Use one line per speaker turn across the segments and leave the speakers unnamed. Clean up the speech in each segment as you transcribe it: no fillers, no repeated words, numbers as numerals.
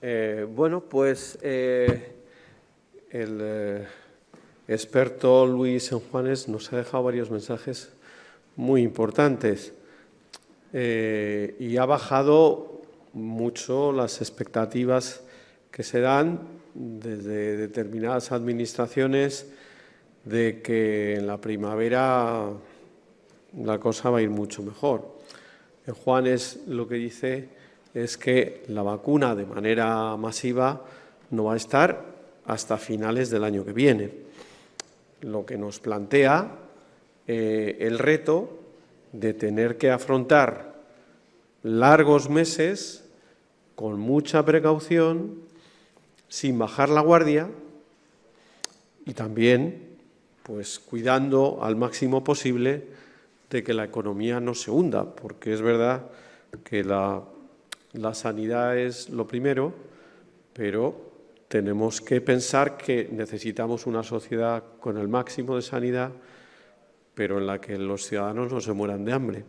Bueno, pues el experto Luis Sanjuanes nos ha dejado varios mensajes muy importantes y ha bajado mucho las expectativas que se dan desde determinadas administraciones de que en la primavera la cosa va a ir mucho mejor. Juanes lo que dice es que la vacuna de manera masiva no va a estar hasta finales del año que viene, lo que nos plantea el reto de tener que afrontar largos meses con mucha precaución, sin bajar la guardia y también pues, cuidando al máximo posible de que la economía no se hunda, porque es verdad que la sanidad es lo primero, pero tenemos que pensar que necesitamos una sociedad con el máximo de sanidad, pero en la que los ciudadanos no se mueran de hambre.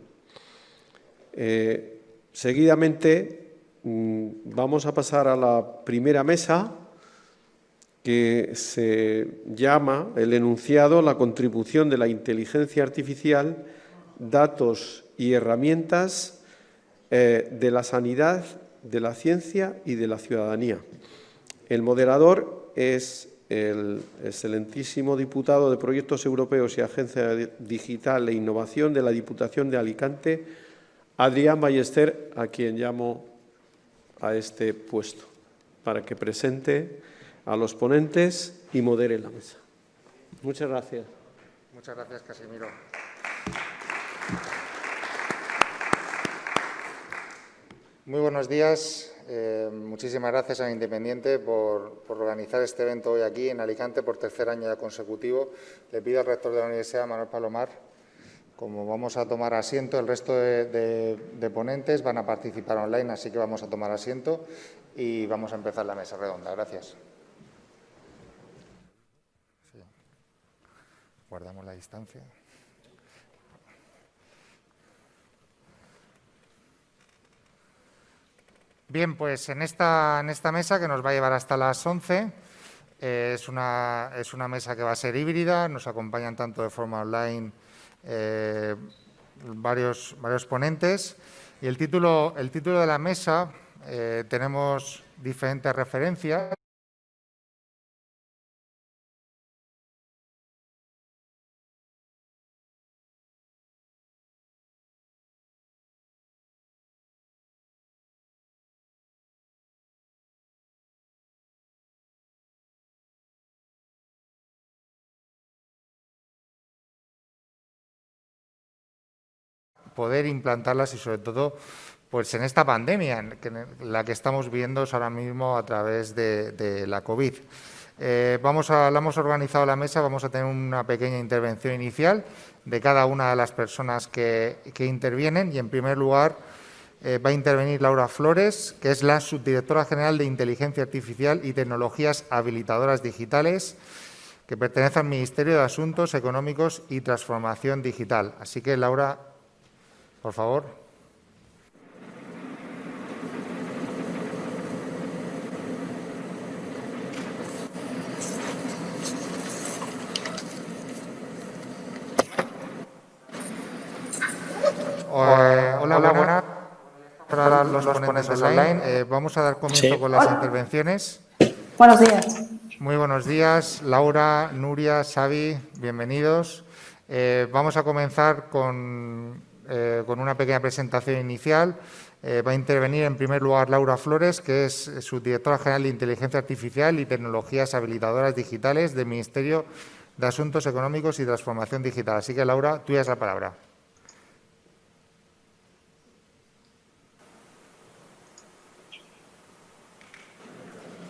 Seguidamente vamos a pasar a la primera mesa, que se llama el enunciado la contribución de la inteligencia artificial, datos y herramientas de la sanidad, de la ciencia y de la ciudadanía. El moderador es el excelentísimo diputado de Proyectos Europeos y Agencia Digital e Innovación de la Diputación de Alicante, Adrián Ballester, a quien llamo a este puesto, para que presente a los ponentes y modere la mesa. Muchas gracias.
Muchas gracias, Casimiro. Muy buenos días. Muchísimas gracias a Independiente por organizar este evento hoy aquí en Alicante por tercer año ya consecutivo. Le pido al rector de la Universidad, Manuel Palomar, como vamos a tomar asiento, el resto de ponentes van a participar online, así que vamos a tomar asiento y vamos a empezar la mesa redonda. Gracias. Sí. Guardamos la distancia. Bien, pues en esta mesa, que nos va a llevar hasta las 11, es una mesa que va a ser híbrida, nos acompañan tanto de forma online varios ponentes. Y el título de la mesa, tenemos diferentes referencias. Poder implantarlas y, sobre todo, pues en esta pandemia en la que estamos viendo ahora mismo a través de la COVID. La hemos organizado la mesa, vamos a tener una pequeña intervención inicial de cada una de las personas que intervienen y, en primer lugar, va a intervenir Laura Flores, que es la subdirectora general de Inteligencia Artificial y Tecnologías Habilitadoras Digitales, que pertenece al Ministerio de Asuntos Económicos y Transformación Digital. Así que, Laura, por favor. Hola, buenas. Para los ponentes online, vamos a dar comienzo con las intervenciones.
Buenos días.
Muy buenos días, Laura, Nuria, Xavi, bienvenidos. Vamos a comenzar con una pequeña presentación inicial. Va a intervenir en primer lugar Laura Flores, que es subdirectora general de Inteligencia Artificial y Tecnologías Habilitadoras Digitales del Ministerio de Asuntos Económicos y Transformación Digital. Así que, Laura, tuya es la palabra.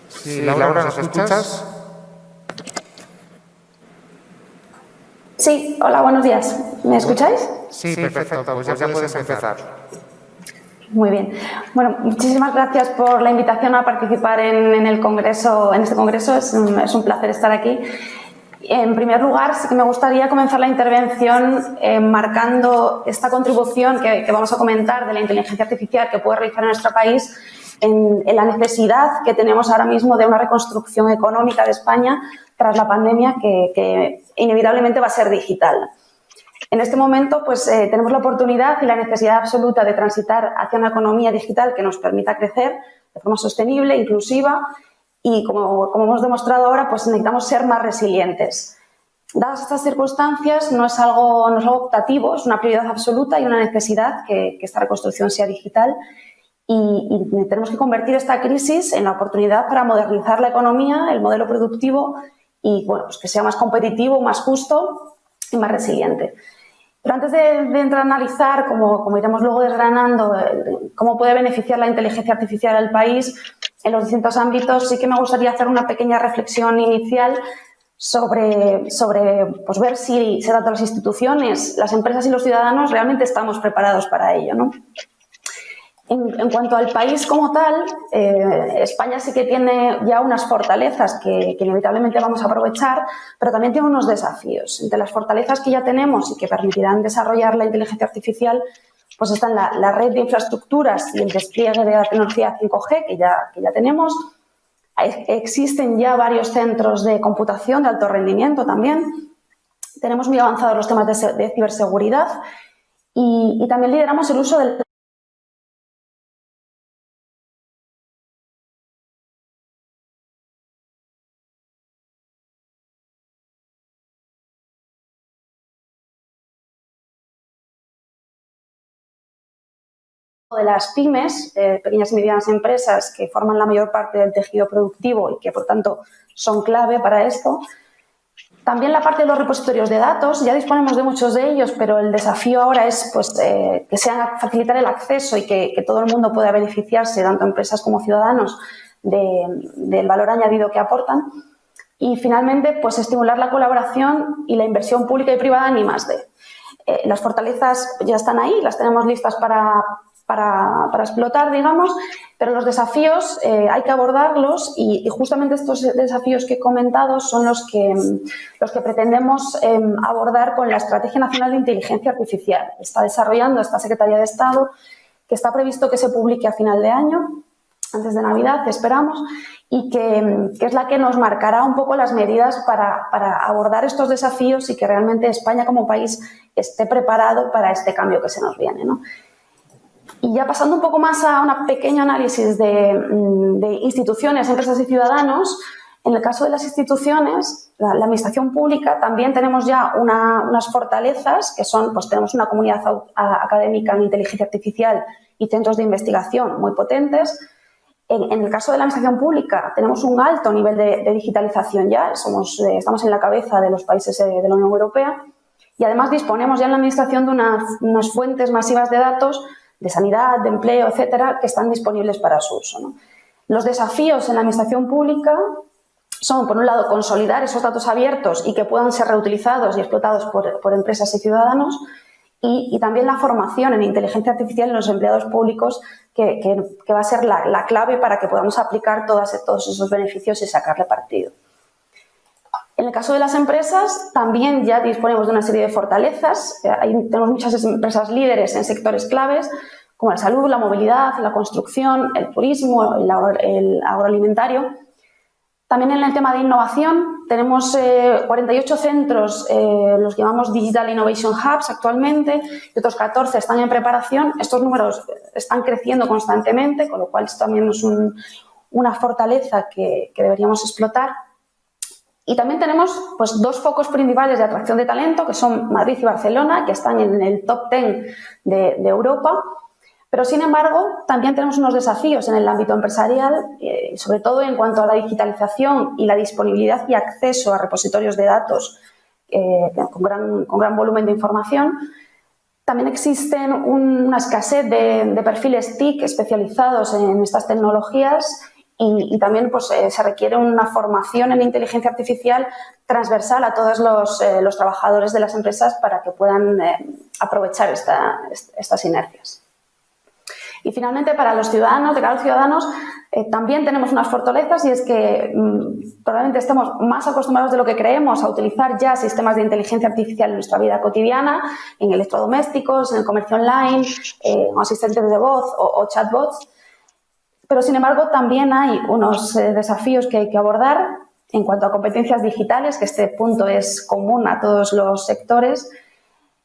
Sí, Laura, ¿nos escuchas?
Sí, hola, buenos días. ¿Me escucháis?
Sí, perfecto. Pues ya puedes empezar.
Muy bien. Bueno, muchísimas gracias por la invitación a participar en este congreso. Es un placer estar aquí. En primer lugar, sí que me gustaría comenzar la intervención marcando esta contribución que vamos a comentar de la inteligencia artificial que puede realizar en nuestro país en la necesidad que tenemos ahora mismo de una reconstrucción económica de España tras la pandemia que inevitablemente va a ser digital. En este momento, pues, tenemos la oportunidad y la necesidad absoluta de transitar hacia una economía digital que nos permita crecer de forma sostenible, inclusiva y, como hemos demostrado ahora, pues necesitamos ser más resilientes. Dadas estas circunstancias, no es algo optativo, es una prioridad absoluta y una necesidad que esta reconstrucción sea digital y tenemos que convertir esta crisis en la oportunidad para modernizar la economía, el modelo productivo y, bueno, pues que sea más competitivo, más justo y más resiliente. Pero antes de entrar a analizar, como iremos luego desgranando, cómo puede beneficiar la inteligencia artificial al país en los distintos ámbitos, sí que me gustaría hacer una pequeña reflexión inicial sobre pues ver si tanto las instituciones, las empresas y los ciudadanos realmente estamos preparados para ello, ¿no? En cuanto al país como tal, España sí que tiene ya unas fortalezas que inevitablemente vamos a aprovechar, pero también tiene unos desafíos. Entre las fortalezas que ya tenemos y que permitirán desarrollar la inteligencia artificial, pues están la red de infraestructuras y el despliegue de la tecnología 5G que ya tenemos. Existen ya varios centros de computación de alto rendimiento también. Tenemos muy avanzados los temas de ciberseguridad y también lideramos el uso del de las pymes, pequeñas y medianas empresas que forman la mayor parte del tejido productivo y que, por tanto, son clave para esto. También la parte de los repositorios de datos, ya disponemos de muchos de ellos, pero el desafío ahora es pues, que sean facilitar el acceso y que todo el mundo pueda beneficiarse, tanto empresas como ciudadanos, del valor añadido que aportan. Y, finalmente, pues, estimular la colaboración y la inversión pública y privada en I+D. Las fortalezas ya están ahí, las tenemos listas para explotar, digamos, pero los desafíos hay que abordarlos y justamente estos desafíos que he comentado son los que pretendemos abordar con la Estrategia Nacional de Inteligencia Artificial. Está desarrollando esta Secretaría de Estado, que está previsto que se publique a final de año, antes de Navidad, esperamos, y que es la que nos marcará un poco las medidas para abordar estos desafíos y que realmente España como país esté preparado para este cambio que se nos viene, ¿no? Y ya pasando un poco más a un pequeño análisis de instituciones, empresas y ciudadanos, en el caso de las instituciones, la administración pública, también tenemos ya unas fortalezas que son, pues tenemos una comunidad académica en inteligencia artificial y centros de investigación muy potentes. En el caso de la administración pública tenemos un alto nivel de digitalización ya, estamos en la cabeza de los países de la Unión Europea y además disponemos ya en la administración de unas fuentes masivas de datos de sanidad, de empleo, etcétera, que están disponibles para su uso, ¿no? Los desafíos en la administración pública son, por un lado, consolidar esos datos abiertos y que puedan ser reutilizados y explotados por empresas y ciudadanos y también la formación en inteligencia artificial en los empleados públicos que va a ser la clave para que podamos aplicar todos esos beneficios y sacarle partido. En el caso de las empresas, también ya disponemos de una serie de fortalezas. Tenemos muchas empresas líderes en sectores claves, como la salud, la movilidad, la construcción, el turismo, el agroalimentario. También en el tema de innovación tenemos 48 centros, los llamamos Digital Innovation Hubs actualmente, y otros 14 están en preparación. Estos números están creciendo constantemente, con lo cual esto también es una fortaleza que deberíamos explotar. Y también tenemos pues, dos focos principales de atracción de talento, que son Madrid y Barcelona, que están en el top 10 de Europa. Pero, sin embargo, también tenemos unos desafíos en el ámbito empresarial, sobre todo en cuanto a la digitalización y la disponibilidad y acceso a repositorios de datos con gran volumen de información. También existen una escasez de perfiles TIC especializados en estas tecnologías y también pues, se requiere una formación en inteligencia artificial transversal a todos los trabajadores de las empresas para que puedan aprovechar estas sinergias. Y, finalmente, para los ciudadanos, de cara a los ciudadanos, también tenemos unas fortalezas y es que probablemente estemos más acostumbrados de lo que creemos a utilizar ya sistemas de inteligencia artificial en nuestra vida cotidiana, en electrodomésticos, en el comercio online, asistentes de voz o chatbots. Pero, sin embargo, también hay unos desafíos que hay que abordar en cuanto a competencias digitales, que este punto es común a todos los sectores.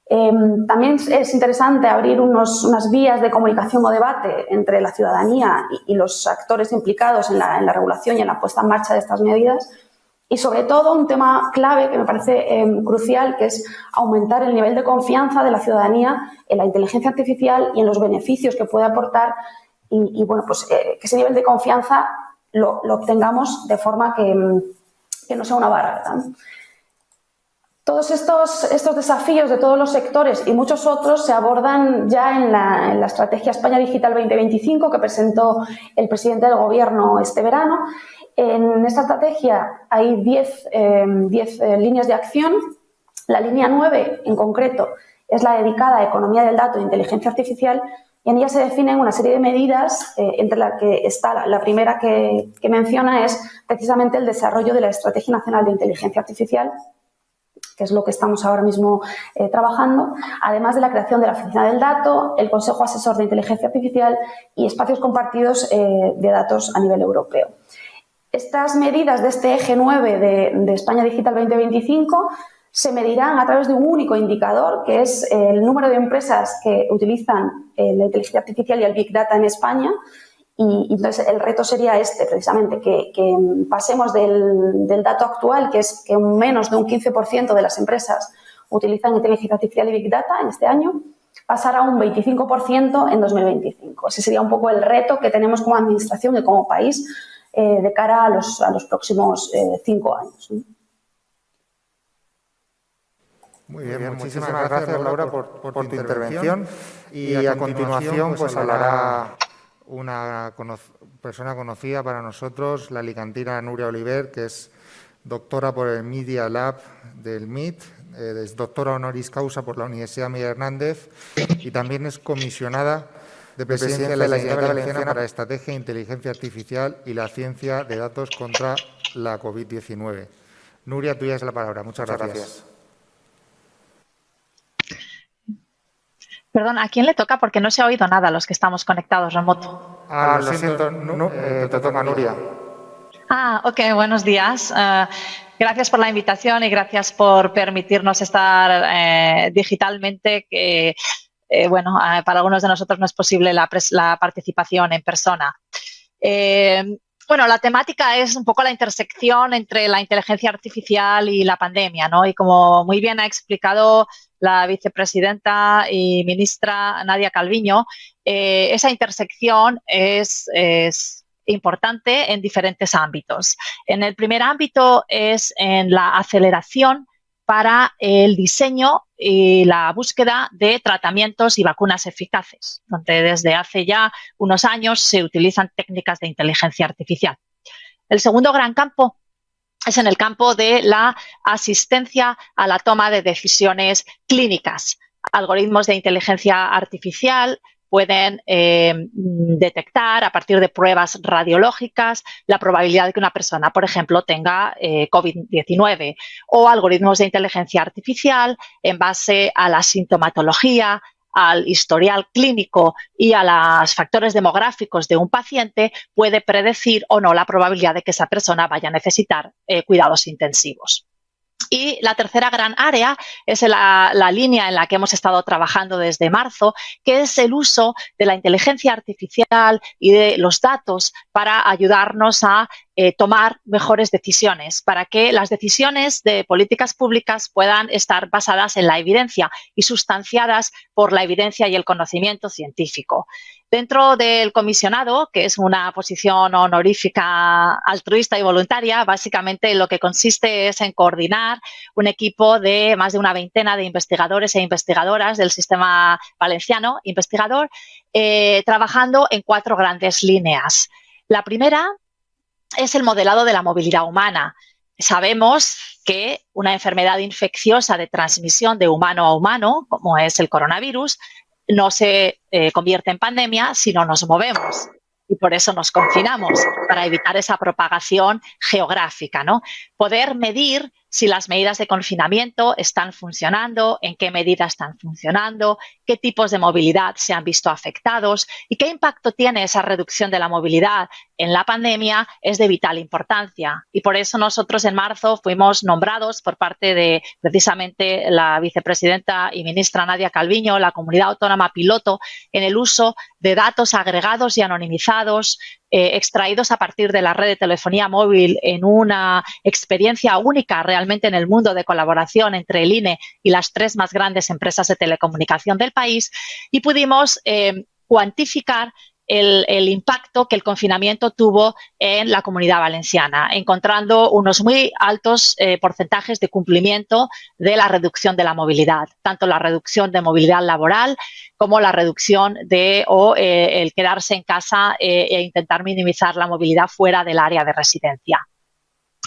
También es interesante abrir unas vías de comunicación o debate entre la ciudadanía y los actores implicados en la regulación y en la puesta en marcha de estas medidas. Y, sobre todo, un tema clave que me parece crucial, que es aumentar el nivel de confianza de la ciudadanía en la inteligencia artificial y en los beneficios que puede aportar. Y bueno, pues que ese nivel de confianza lo obtengamos de forma que no sea una barrera, ¿no? Todos estos desafíos de todos los sectores y muchos otros se abordan ya en la Estrategia España Digital 2025 que presentó el presidente del Gobierno este verano. En esta estrategia hay 10 líneas de acción. La línea 9, en concreto, es la dedicada a economía del dato e inteligencia artificial, y en ella se definen una serie de medidas, entre las que está la primera que menciona es precisamente el desarrollo de la Estrategia Nacional de Inteligencia Artificial, que es lo que estamos ahora mismo trabajando, además de la creación de la Oficina del Dato, el Consejo Asesor de Inteligencia Artificial y espacios compartidos de datos a nivel europeo. Estas medidas de este eje 9 de España Digital 2025 se medirán a través de un único indicador, que es el número de empresas que utilizan la inteligencia artificial y el Big Data en España. Y entonces el reto sería precisamente, que pasemos del dato actual, que es que menos de un 15% de las empresas utilizan inteligencia artificial y Big Data en este año, pasar a un 25% en 2025. Ese sería un poco el reto que tenemos como administración y como país de cara a los próximos 5 años.
Muy bien, muchísimas gracias, Laura, por tu intervención. Y a continuación pues hablará una persona conocida para nosotros, la alicantina Núria Oliver, que es doctora por el Media Lab del MIT, es doctora honoris causa por la Universidad Miguel Hernández y también es comisionada de presidencia de la Generalitat Valenciana para Estrategia, Inteligencia Artificial y la Ciencia de Datos contra la COVID-19. Núria, tuya es la palabra. Muchas gracias.
Perdón, ¿a quién le toca? Porque no se ha oído nada a los que estamos conectados remoto.
Lo siento, te toca, Núria.
Ok, buenos días. Gracias por la invitación y gracias por permitirnos estar digitalmente, que para algunos de nosotros no es posible la participación en persona. La temática es un poco la intersección entre la inteligencia artificial y la pandemia, ¿no? Y como muy bien ha explicado la vicepresidenta y ministra Nadia Calviño, esa intersección es importante en diferentes ámbitos. En el primer ámbito es en la aceleración para el diseño y la búsqueda de tratamientos y vacunas eficaces, donde desde hace ya unos años se utilizan técnicas de inteligencia artificial. El segundo gran campo es en el campo de la asistencia a la toma de decisiones clínicas. Algoritmos de inteligencia artificial pueden detectar a partir de pruebas radiológicas la probabilidad de que una persona, por ejemplo, tenga COVID-19, o algoritmos de inteligencia artificial en base a la sintomatología, al historial clínico y a los factores demográficos de un paciente, puede predecir o no la probabilidad de que esa persona vaya a necesitar cuidados intensivos. Y la tercera gran área es la línea en la que hemos estado trabajando desde marzo, que es el uso de la inteligencia artificial y de los datos para ayudarnos a tomar mejores decisiones, para que las decisiones de políticas públicas puedan estar basadas en la evidencia y sustanciadas por la evidencia y el conocimiento científico. Dentro del comisionado, que es una posición honorífica, altruista y voluntaria, básicamente lo que consiste es en coordinar un equipo de más de una veintena de investigadores e investigadoras del sistema valenciano investigador, trabajando en 4 grandes líneas. La primera es el modelado de la movilidad humana. Sabemos que una enfermedad infecciosa de transmisión de humano a humano, como es el coronavirus, no se convierte en pandemia si no nos movemos. Y por eso nos confinamos, para evitar esa propagación geográfica, ¿no? Poder medir si las medidas de confinamiento están funcionando, en qué medida están funcionando, qué tipos de movilidad se han visto afectados y qué impacto tiene esa reducción de la movilidad en la pandemia es de vital importancia. Y por eso nosotros en marzo fuimos nombrados por parte de precisamente la vicepresidenta y ministra Nadia Calviño, la comunidad autónoma piloto en el uso de datos agregados y anonimizados extraídos a partir de la red de telefonía móvil en una experiencia única realmente en el mundo de colaboración entre el INE y las 3 más grandes empresas de telecomunicación del país y pudimos cuantificar el impacto que el confinamiento tuvo en la Comunidad Valenciana, encontrando unos muy altos porcentajes de cumplimiento de la reducción de la movilidad, tanto la reducción de movilidad laboral como la reducción de el quedarse en casa e intentar minimizar la movilidad fuera del área de residencia.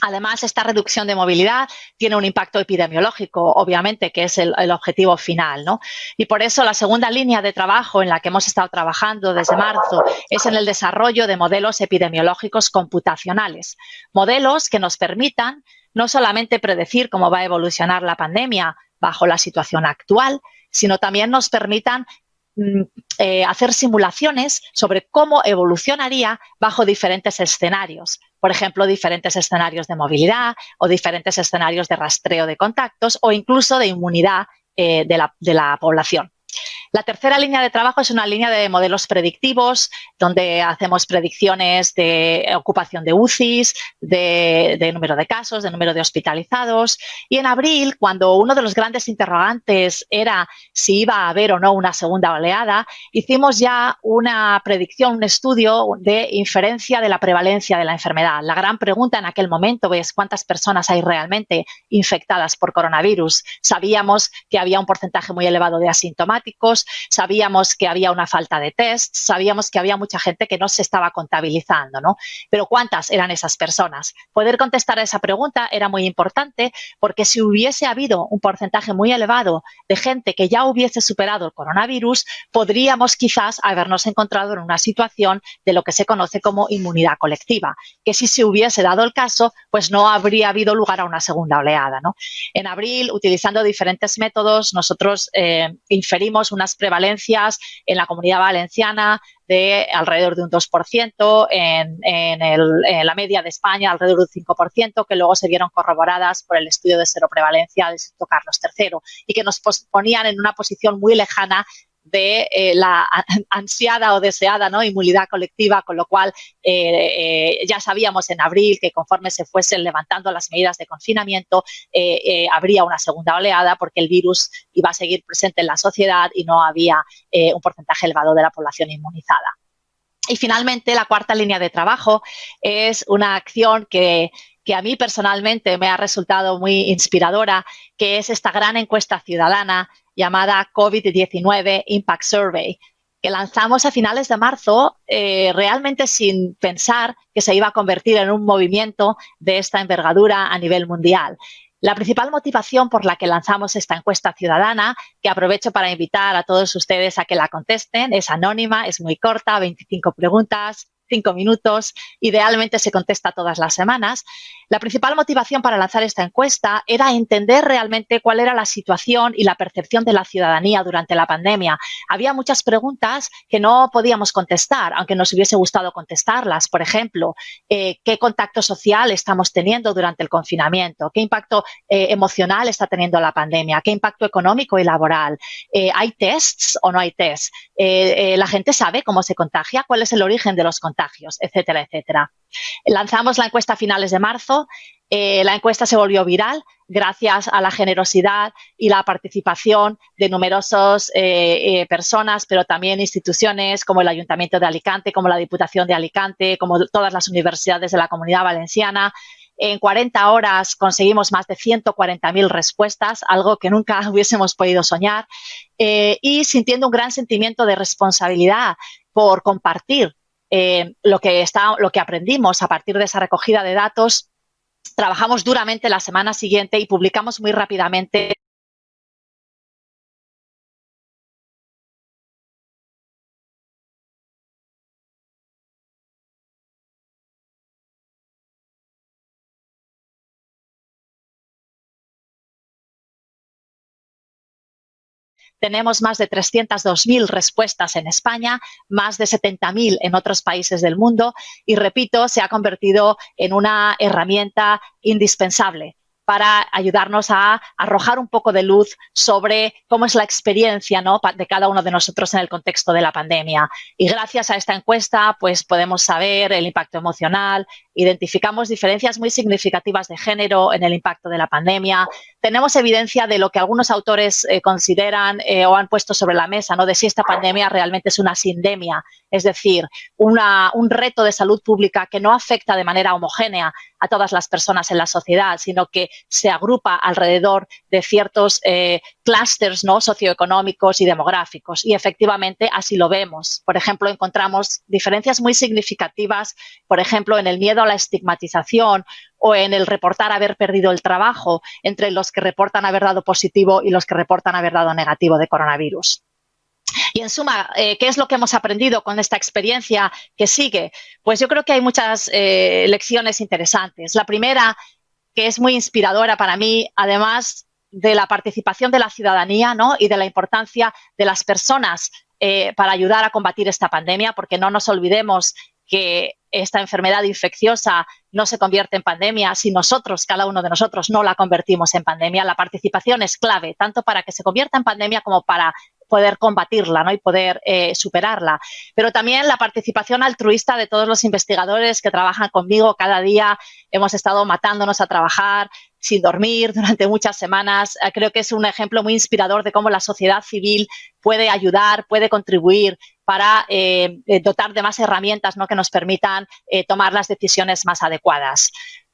Además, esta reducción de movilidad tiene un impacto epidemiológico, obviamente, que es el objetivo final, ¿no? Y por eso la segunda línea de trabajo en la que hemos estado trabajando desde marzo es en el desarrollo de modelos epidemiológicos computacionales, modelos que nos permitan no solamente predecir cómo va a evolucionar la pandemia bajo la situación actual, sino también nos permitan hacer simulaciones sobre cómo evolucionaría bajo diferentes escenarios. Por ejemplo, diferentes escenarios de movilidad o diferentes escenarios de rastreo de contactos o incluso de inmunidad de la población. La tercera línea de trabajo es una línea de modelos predictivos, donde hacemos predicciones de ocupación de UCIs, de número de casos, de número de hospitalizados. Y en abril, cuando uno de los grandes interrogantes era si iba a haber o no una segunda oleada, hicimos ya una predicción, un estudio de inferencia de la prevalencia de la enfermedad. La gran pregunta en aquel momento es cuántas personas hay realmente infectadas por coronavirus. Sabíamos que había un porcentaje muy elevado de asintomáticos, sabíamos que había una falta de test, sabíamos que había mucha gente que no se estaba contabilizando, ¿no? Pero ¿cuántas eran esas personas? Poder contestar a esa pregunta era muy importante porque si hubiese habido un porcentaje muy elevado de gente que ya hubiese superado el coronavirus, podríamos quizás habernos encontrado en una situación de lo que se conoce como inmunidad colectiva, que si se hubiese dado el caso, pues no habría habido lugar a una segunda oleada, ¿no? En abril, utilizando diferentes métodos, nosotros inferimos unas prevalencias en la Comunidad Valenciana de alrededor de un 2%, en la media de España alrededor de un 5%, que luego se vieron corroboradas por el estudio de seroprevalencia del Instituto Carlos III y que nos ponían en una posición muy lejana de la ansiada o deseada, ¿no?, inmunidad colectiva, con lo cual ya sabíamos en abril que conforme se fuesen levantando las medidas de confinamiento habría una segunda oleada porque el virus iba a seguir presente en la sociedad y no había un porcentaje elevado de la población inmunizada. Y finalmente, la cuarta línea de trabajo es una acción que a mí personalmente me ha resultado muy inspiradora, que es esta gran encuesta ciudadana llamada COVID-19 Impact Survey, que lanzamos a finales de marzo realmente sin pensar que se iba a convertir en un movimiento de esta envergadura a nivel mundial. La principal motivación por la que lanzamos esta encuesta ciudadana, que aprovecho para invitar a todos ustedes a que la contesten, es anónima, es muy corta, 25 preguntas, 5 minutos, idealmente se contesta todas las semanas. La principal motivación para lanzar esta encuesta era entender realmente cuál era la situación y la percepción de la ciudadanía durante la pandemia. Había muchas preguntas que no podíamos contestar, aunque nos hubiese gustado contestarlas. Por ejemplo, ¿qué contacto social estamos teniendo durante el confinamiento? ¿Qué impacto emocional está teniendo la pandemia? ¿Qué impacto económico y laboral? ¿Hay tests o no hay tests? ¿La gente sabe cómo se contagia? ¿Cuál es el origen de los contagios? Etcétera, etcétera. Lanzamos la encuesta a finales de marzo. La encuesta se volvió viral gracias a la generosidad y la participación de numerosas personas, pero también instituciones como el Ayuntamiento de Alicante, como la Diputación de Alicante, como todas las universidades de la Comunidad Valenciana. En 40 horas conseguimos más de 140.000 respuestas, algo que nunca hubiésemos podido soñar, y sintiendo un gran sentimiento de responsabilidad por compartir lo que aprendimos a partir de esa recogida de datos. Trabajamos duramente la semana siguiente y publicamos muy rápidamente Tenemos más de 302.000 respuestas en España, más de 70.000 en otros países del mundo y, repito, se ha convertido en una herramienta indispensable para ayudarnos a arrojar un poco de luz sobre cómo es la experiencia, ¿no?, de cada uno de nosotros en el contexto de la pandemia. Y gracias a esta encuesta, pues podemos saber el impacto emocional, identificamos diferencias muy significativas de género en el impacto de la pandemia, tenemos evidencia de lo que algunos autores consideran o han puesto sobre la mesa, ¿no?, de si esta pandemia realmente es una sindemia, es decir, un reto de salud pública que no afecta de manera homogénea a todas las personas en la sociedad, sino que se agrupa alrededor de ciertos clústeres, ¿no?, socioeconómicos y demográficos. Y efectivamente así lo vemos. Por ejemplo, encontramos diferencias muy significativas, por ejemplo, en el miedo a la estigmatización o en el reportar haber perdido el trabajo entre los que reportan haber dado positivo y los que reportan haber dado negativo de coronavirus. Y en suma, ¿qué es lo que hemos aprendido con esta experiencia que sigue? Pues yo creo que hay muchas lecciones interesantes. La primera, que es muy inspiradora para mí, además de la participación de la ciudadanía, ¿no?, y de la importancia de las personas para ayudar a combatir esta pandemia, porque no nos olvidemos que esta enfermedad infecciosa no se convierte en pandemia si nosotros, cada uno de nosotros, no la convertimos en pandemia. La participación es clave, tanto para que se convierta en pandemia como para poder combatirla, ¿no?, y poder superarla. Pero también la participación altruista de todos los investigadores que trabajan conmigo. Cada día hemos estado matándonos a trabajar sin dormir durante muchas semanas. Creo que es un ejemplo muy inspirador de cómo la sociedad civil puede ayudar, puede contribuir para dotar de más herramientas, ¿no?, que nos permitan tomar las decisiones más adecuadas.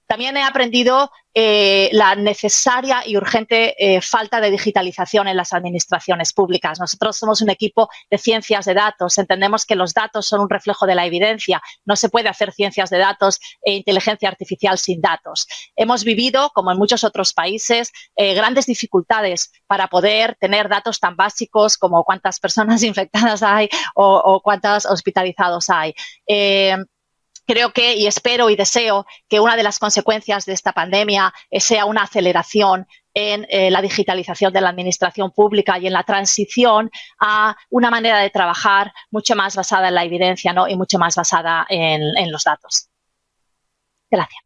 También he aprendido la necesaria y urgente falta de digitalización en las administraciones públicas. Nosotros somos un equipo de ciencias de datos. Entendemos que los datos son un reflejo de la evidencia. No se puede hacer ciencias de datos e inteligencia artificial sin datos. Hemos vivido, como en muchos otros países, grandes dificultades para poder tener datos tan básicos como cuántas personas infectadas hay o cuántos hospitalizados hay. Creo que, y espero y deseo, que una de las consecuencias de esta pandemia sea una aceleración en la digitalización de la administración pública y en la transición a una manera de trabajar mucho más basada en la evidencia, ¿no?, y mucho más basada en los datos. Gracias.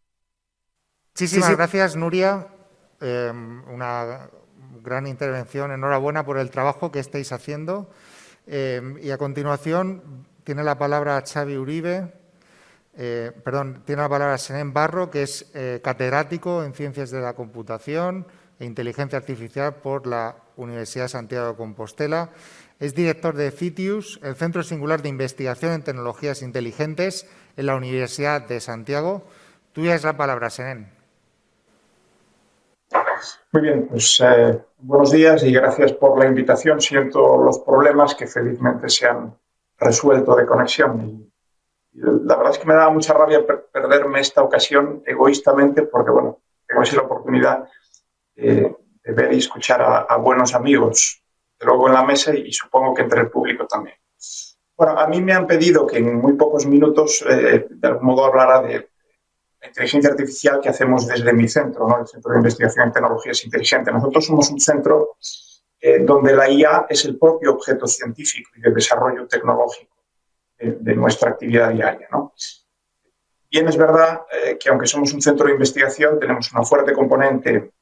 Muchísimas gracias, Nuria. Una gran intervención. Enhorabuena por el trabajo que estáis haciendo. Y a continuación tiene la palabra Xavi Uribe. Tiene la palabra Senén Barro, que es catedrático en Ciencias de la Computación e Inteligencia Artificial por la Universidad de Santiago de Compostela. Es director de CITIUS, el Centro Singular de Investigación en Tecnologías Inteligentes en la Universidad de Santiago. Tuya es la palabra, Senén.
Muy bien, pues buenos días y gracias por la invitación. Siento los problemas que felizmente se han resuelto de conexión. La verdad es que me daba mucha rabia perderme esta ocasión egoístamente porque, bueno, tengo así la oportunidad de ver y escuchar a buenos amigos, de luego en la mesa y supongo que entre el público también. Bueno, a mí me han pedido que en muy pocos minutos, de algún modo, hablara de la inteligencia artificial que hacemos desde mi centro, ¿no?, el Centro de Investigación en Tecnologías Inteligentes. Nosotros somos un centro donde la IA es el propio objeto científico y de desarrollo tecnológico de nuestra actividad diaria, ¿no? Bien, es verdad que aunque somos un centro de investigación, tenemos una fuerte componente en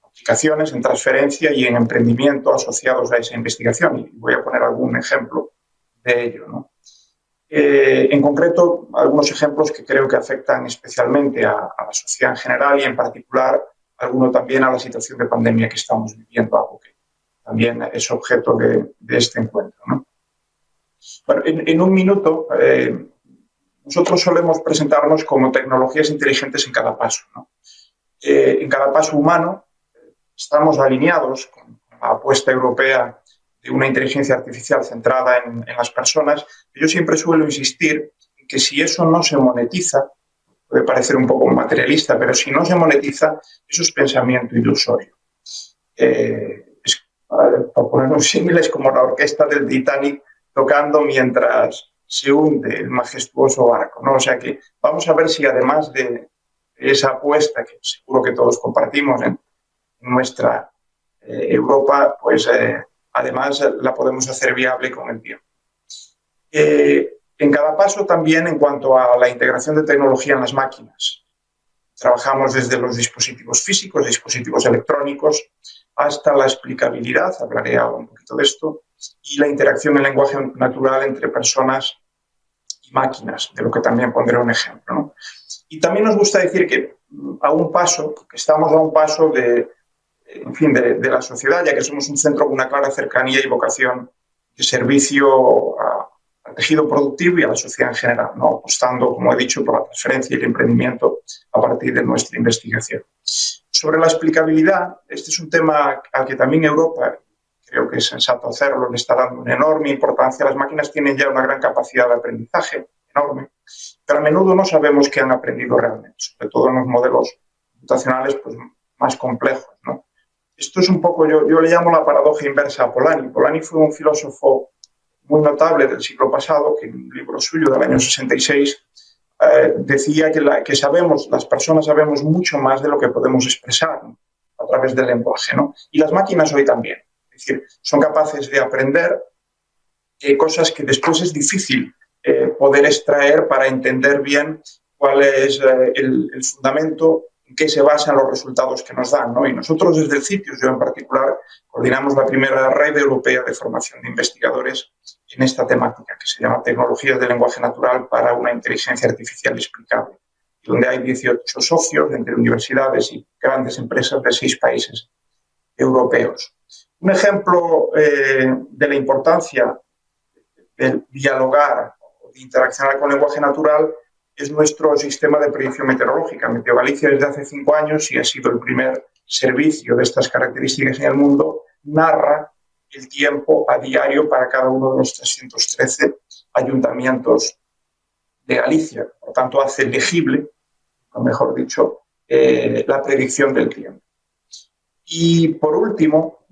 aplicaciones, en transferencia y en emprendimiento asociados a esa investigación. Y voy a poner algún ejemplo de ello, ¿no? En concreto, algunos ejemplos que creo que afectan especialmente a la sociedad en general y en particular alguno también a la situación de pandemia que estamos viviendo, algo que también es objeto de este encuentro, ¿no? Bueno, en un minuto, nosotros solemos presentarnos como tecnologías inteligentes en cada paso, ¿no? En cada paso humano estamos alineados con la apuesta europea de una inteligencia artificial centrada en las personas. Yo siempre suelo insistir en que si eso no se monetiza, puede parecer un poco materialista, pero si no se monetiza, eso es pensamiento ilusorio. Para poner un símil, es como la orquesta del Titanic tocando mientras se hunde el majestuoso barco, ¿no? O sea que vamos a ver si además de esa apuesta que seguro que todos compartimos en nuestra Europa, pues además la podemos hacer viable con el tiempo. En cada paso también en cuanto a la integración de tecnología en las máquinas. Trabajamos desde los dispositivos físicos, dispositivos electrónicos, hasta la explicabilidad, hablaré ahora un poquito de esto, y la interacción en lenguaje natural entre personas y máquinas, de lo que también pondré un ejemplo, ¿no? Y también nos gusta decir que estamos a un paso de la sociedad, ya que somos un centro con una clara cercanía y vocación de servicio al tejido productivo y a la sociedad en general, ¿no? Apostando, como he dicho, por la transferencia y el emprendimiento a partir de nuestra investigación. Sobre la explicabilidad, este es un tema al que también Europa, creo que es sensato hacerlo, le está dando una enorme importancia. Las máquinas tienen ya una gran capacidad de aprendizaje, enorme, pero a menudo no sabemos qué han aprendido realmente, sobre todo en los modelos computacionales pues, más complejos, ¿no? Esto es un poco, yo le llamo la paradoja inversa a Polanyi. Polanyi fue un filósofo muy notable del siglo pasado, que en un libro suyo del año 66 decía que las personas sabemos mucho más de lo que podemos expresar, ¿no? A través del lenguaje, ¿no? Y las máquinas hoy también. Es decir, son capaces de aprender cosas que después es difícil poder extraer para entender bien cuál es el fundamento en qué se basan los resultados que nos dan, ¿no? Y nosotros desde el CITIUS, yo en particular, coordinamos la primera red europea de formación de investigadores en esta temática, que se llama Tecnologías de Lenguaje Natural para una inteligencia artificial explicable, donde hay 18 socios entre universidades y grandes empresas de 6 países europeos. Un ejemplo de la importancia de dialogar o de interaccionar con lenguaje natural es nuestro sistema de predicción meteorológica. Meteogalicia desde hace 5 años, y ha sido el primer servicio de estas características en el mundo, narra el tiempo a diario para cada uno de los 313 ayuntamientos de Galicia. Por tanto, hace legible, o mejor dicho, la predicción del tiempo. Y por último,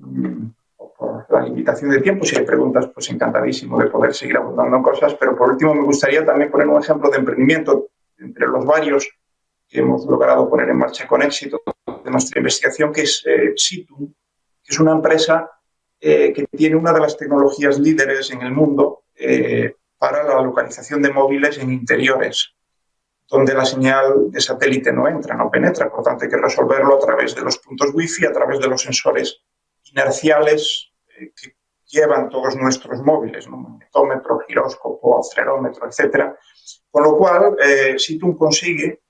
por la limitación de tiempo, si hay preguntas, pues encantadísimo de poder seguir abundando en cosas, pero por último me gustaría también poner un ejemplo de emprendimiento entre los varios que hemos logrado poner en marcha con éxito de nuestra investigación, que es Situm, que es una empresa que tiene una de las tecnologías líderes en el mundo para la localización de móviles en interiores, donde la señal de satélite no entra, no penetra. Por tanto, hay que resolverlo a través de los puntos wifi, a través de los sensores inerciales que llevan todos nuestros móviles, ¿no? Magnetómetro, giróscopo, acelerómetro, etc. Con lo cual, Situm consigue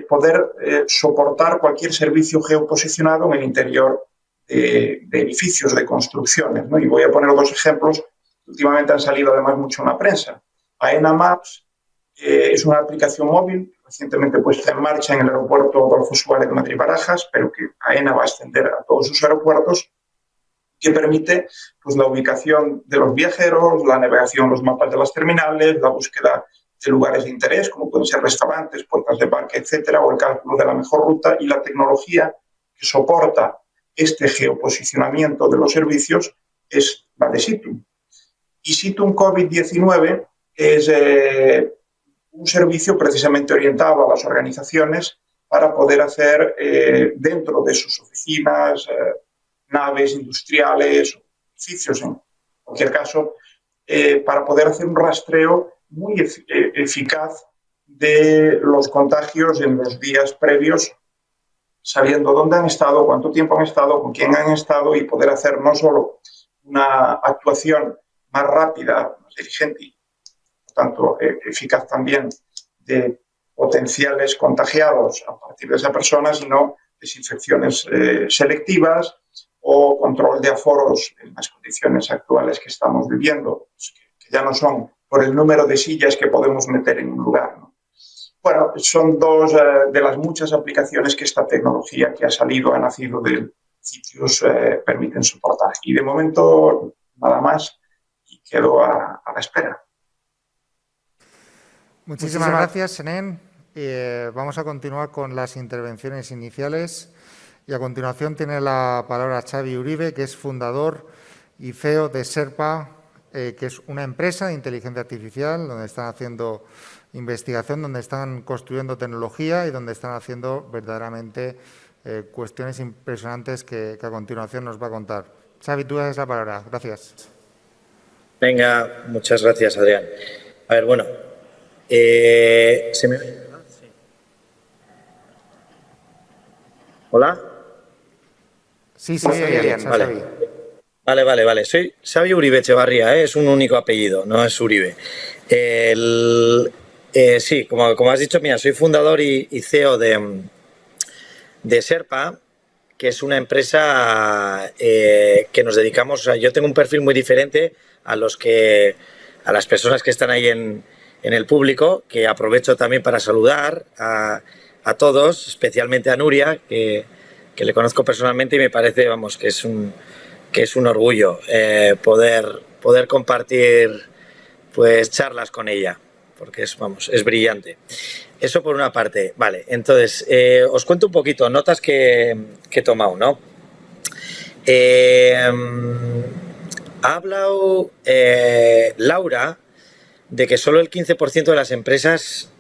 poder soportar cualquier servicio geoposicionado en el interior de edificios, de construcciones, ¿no? Y voy a poner 2 ejemplos que últimamente han salido además mucho en la prensa. AENA Maps es una aplicación móvil recientemente puesta en marcha en el aeropuerto Adolfo Suárez de Madrid-Barajas, pero que AENA va a extender a todos sus aeropuertos, que permite pues, la ubicación de los viajeros, la navegación, los mapas de las terminales, la búsqueda de lugares de interés, como pueden ser restaurantes, puertas de parque, etcétera, o el cálculo de la mejor ruta, y la tecnología que soporta este geoposicionamiento de los servicios es la de Situm. Y Situm COVID-19 es un servicio precisamente orientado a las organizaciones para poder hacer dentro de sus oficinas, naves industriales, edificios en cualquier caso, para poder hacer un rastreo muy eficaz de los contagios en los días previos, sabiendo dónde han estado, cuánto tiempo han estado, con quién han estado, y poder hacer no solo una actuación más rápida, más diligente y, por tanto, eficaz también de potenciales contagiados a partir de esa persona, sino desinfecciones selectivas o control de aforos en las condiciones actuales que estamos viviendo, pues, que ya no son por el número de sillas que podemos meter en un lugar, ¿no? Bueno, son 2 de las muchas aplicaciones que esta tecnología que ha nacido del CITIUS permiten soportar. Y de momento nada más y quedo a la espera.
Muchísimas gracias, Senén. Vamos a continuar con las intervenciones iniciales y a continuación tiene la palabra Xavi Uribe, que es fundador y CEO de Sherpa, que es una empresa de inteligencia artificial donde están haciendo investigación, donde están construyendo tecnología y donde están haciendo verdaderamente cuestiones impresionantes que a continuación nos va a contar Xavi, tú das la palabra. Gracias.
Venga, muchas gracias, Adrián. A ver, bueno, ¿se me oye, verdad? Sí. ¿Hola?
Sí, bien,
vale. Vale. Soy Xavi Uribe Echevarría, es un único apellido, no es Uribe. Sí, como has dicho, mira, soy fundador y CEO de Sherpa, que es una empresa que nos dedicamos, o sea, yo tengo un perfil muy diferente a las personas que están ahí en el público, que aprovecho también para saludar a todos, especialmente a Nuria, que le conozco personalmente y me parece, vamos, que es un orgullo poder compartir pues charlas con ella, porque es brillante. Eso por una parte. Vale, entonces, os cuento un poquito, notas que he tomado, ¿no? Ha hablado Laura de que solo el 15% de las empresas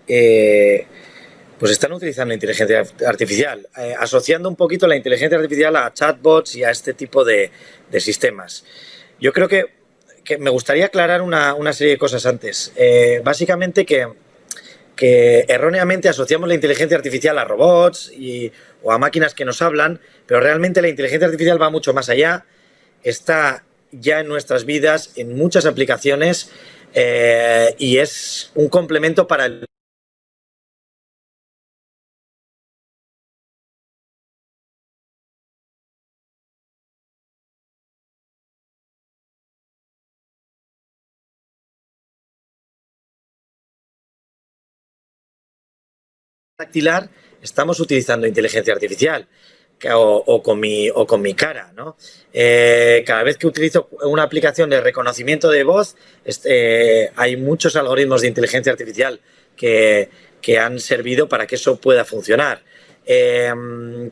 pues están utilizando inteligencia artificial, asociando un poquito la inteligencia artificial a chatbots y a este tipo de sistemas. Yo creo que me gustaría aclarar una serie de cosas antes. Básicamente que erróneamente asociamos la inteligencia artificial a robots o a máquinas que nos hablan, pero realmente la inteligencia artificial va mucho más allá, está ya en nuestras vidas, en muchas aplicaciones, y es un complemento para el dactilar. Estamos utilizando inteligencia artificial o con mi cara, ¿no? Cada vez que utilizo una aplicación de reconocimiento de voz, hay muchos algoritmos de inteligencia artificial que han servido para que eso pueda funcionar.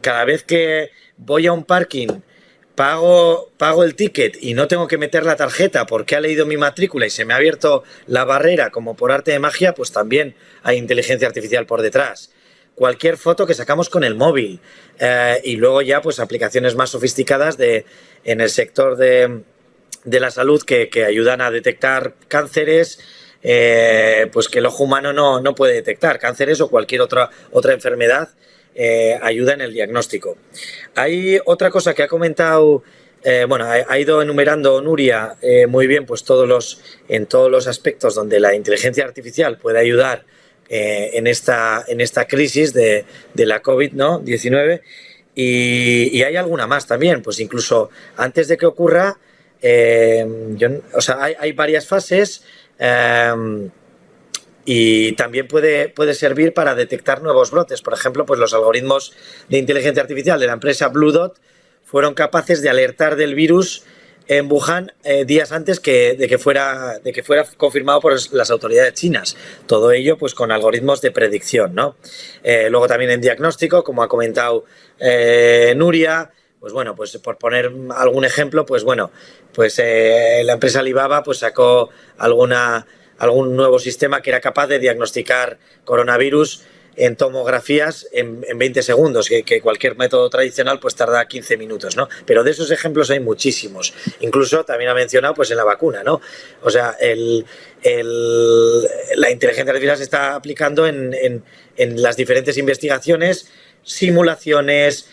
Cada vez que voy a un parking, pago el ticket y no tengo que meter la tarjeta porque ha leído mi matrícula y se me ha abierto la barrera como por arte de magia, pues también hay inteligencia artificial por detrás. Cualquier foto que sacamos con el móvil, y luego ya pues aplicaciones más sofisticadas en el sector de la salud que ayudan a detectar cánceres, pues que el ojo humano no puede detectar, cánceres o cualquier otra enfermedad. Ayuda en el diagnóstico. Hay otra cosa que ha comentado, ha ido enumerando Nuria muy bien, pues en todos los aspectos donde la inteligencia artificial puede ayudar en esta crisis de la COVID-19, y hay alguna más también, pues incluso antes de que ocurra, hay varias fases. Y también puede servir para detectar nuevos brotes. Por ejemplo, pues los algoritmos de inteligencia artificial de la empresa Blue Dot fueron capaces de alertar del virus en Wuhan días antes de que fuera confirmado por las autoridades chinas. Todo ello pues con algoritmos de predicción, ¿no? Luego también en diagnóstico, como ha comentado Nuria, pues bueno, pues por poner algún ejemplo, pues bueno, pues la empresa Alibaba pues sacó algún nuevo sistema que era capaz de diagnosticar coronavirus en tomografías en 20 segundos, que cualquier método tradicional pues tarda 15 minutos, ¿no? Pero de esos ejemplos hay muchísimos. Incluso también ha mencionado pues en la vacuna, ¿no? O sea, la inteligencia artificial se está aplicando en las diferentes investigaciones, simulaciones,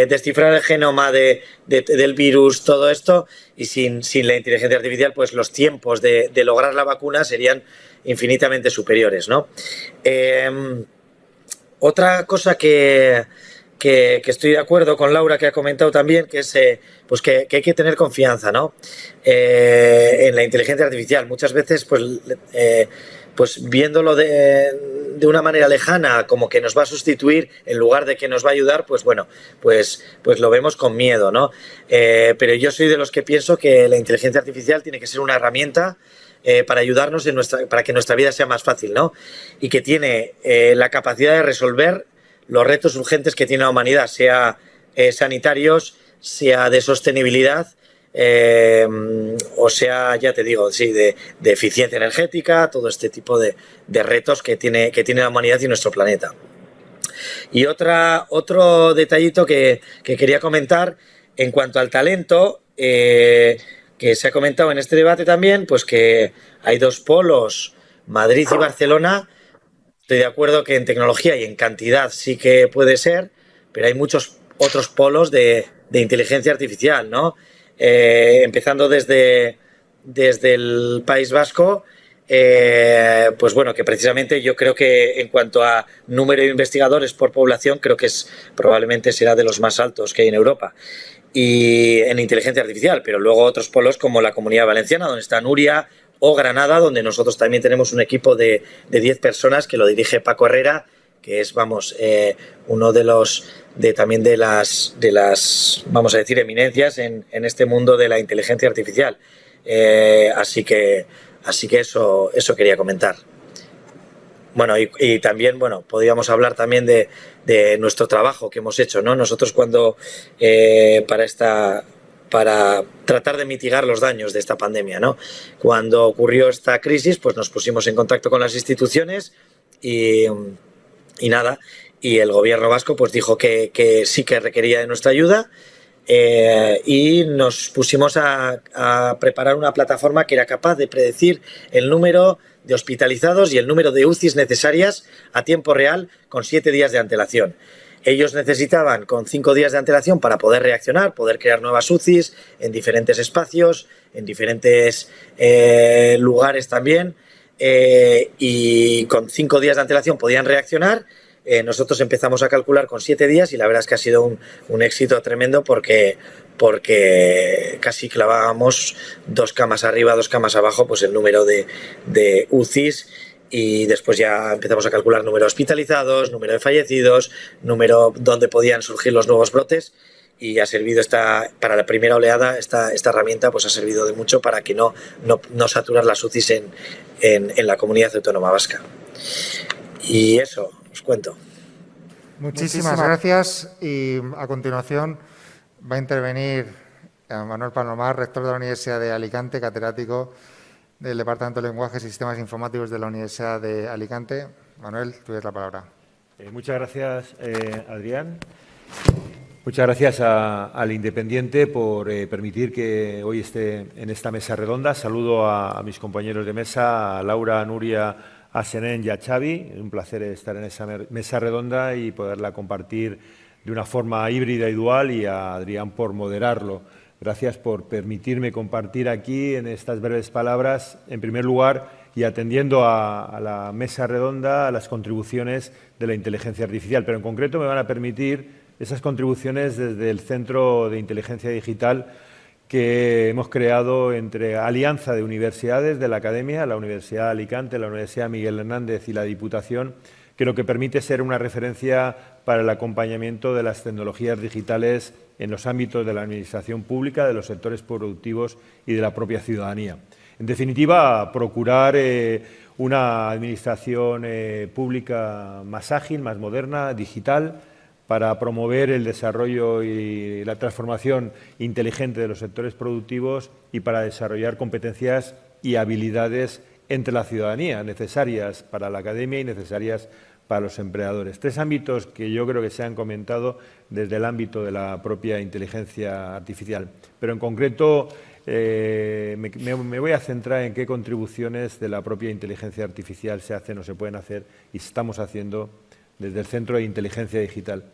descifrar el genoma del virus, todo esto, y sin la inteligencia artificial, pues los tiempos de lograr la vacuna serían infinitamente superiores, ¿no? Otra cosa que estoy de acuerdo con Laura, que ha comentado también, que es pues que hay que tener confianza, ¿no? En la inteligencia artificial. Muchas veces, pues viéndolo de una manera lejana, como que nos va a sustituir en lugar de que nos va a ayudar, pues bueno, pues lo vemos con miedo, ¿no? Pero yo soy de los que pienso que la inteligencia artificial tiene que ser una herramienta para ayudarnos para que nuestra vida sea más fácil, ¿no? Y que tiene la capacidad de resolver los retos urgentes que tiene la humanidad, sea sanitarios, sea de sostenibilidad, o sea, ya te digo, sí, de eficiencia energética, todo este tipo de retos que tiene la humanidad y nuestro planeta. Y otro detallito que quería comentar, En cuanto al talento, que se ha comentado en este debate también, pues que hay dos polos, Madrid y Barcelona. Estoy de acuerdo que en tecnología y en cantidad sí que puede ser, pero hay muchos otros polos de inteligencia artificial, ¿no? Empezando desde el País Vasco, pues bueno, que precisamente yo creo que en cuanto a número de investigadores por población, creo que probablemente será de los más altos que hay en Europa. Y en inteligencia artificial, pero luego otros polos como la Comunidad Valenciana, donde está Nuria, o Granada, donde nosotros también tenemos un equipo de 10 personas que lo dirige Paco Herrera, que es, vamos, uno de las, vamos a decir, eminencias en este mundo de la inteligencia artificial. Así que eso quería comentar. Bueno, y también, bueno, podríamos hablar también de nuestro trabajo que hemos hecho, ¿no? Nosotros cuando, para tratar de mitigar los daños de esta pandemia, ¿no? Cuando ocurrió esta crisis, pues nos pusimos en contacto con las instituciones y nada, y el gobierno vasco pues dijo que sí que requería de nuestra ayuda, y nos pusimos a preparar una plataforma que era capaz de predecir el número de hospitalizados y el número de UCIs necesarias a tiempo real con 7 días de antelación. Ellos necesitaban con 5 días de antelación para poder reaccionar, poder crear nuevas UCIs en diferentes espacios, en diferentes lugares también, y con 5 días de antelación podían reaccionar. Nosotros empezamos a calcular con 7 días y la verdad es que ha sido un éxito tremendo porque casi clavábamos 2 camas arriba, 2 camas abajo, pues el número de UCIs. Y después ya empezamos a calcular número de hospitalizados, número de fallecidos, número donde podían surgir los nuevos brotes, y ha servido para la primera oleada esta herramienta pues ha servido de mucho para que no saturar las UCIs en la comunidad autónoma vasca. Y eso, os cuento.
Muchísimas gracias, y a continuación va a intervenir Manuel Palomar, rector de la Universidad de Alicante, catedrático del Departamento de Lenguaje y Sistemas Informáticos de la Universidad de Alicante. Manuel, tú tienes la palabra.
Muchas gracias, Adrián. Muchas gracias al Independiente por permitir que hoy esté en esta mesa redonda. Saludo a mis compañeros de mesa, a Laura, a Nuria, a Senén y a Xavi. Un placer estar en esa mesa redonda y poderla compartir de una forma híbrida y dual, y a Adrián por moderarlo. Gracias por permitirme compartir aquí en estas breves palabras, en primer lugar, y atendiendo a la mesa redonda, a las contribuciones de la inteligencia artificial. Pero en concreto me van a permitir esas contribuciones desde el Centro de Inteligencia Digital que hemos creado entre alianza de universidades de la Academia, la Universidad de Alicante, la Universidad Miguel Hernández y la Diputación, que lo que permite ser una referencia para el acompañamiento de las tecnologías digitales en los ámbitos de la administración pública, de los sectores productivos y de la propia ciudadanía. En definitiva, procurar una administración pública más ágil, más moderna, digital, para promover el desarrollo y la transformación inteligente de los sectores productivos y para desarrollar competencias y habilidades entre la ciudadanía, necesarias para la academia y necesarias para los empleadores. 3 ámbitos que yo creo que se han comentado desde el ámbito de la propia inteligencia artificial. Pero en concreto me voy a centrar en qué contribuciones de la propia inteligencia artificial se hacen o se pueden hacer y estamos haciendo desde el Centro de Inteligencia Digital.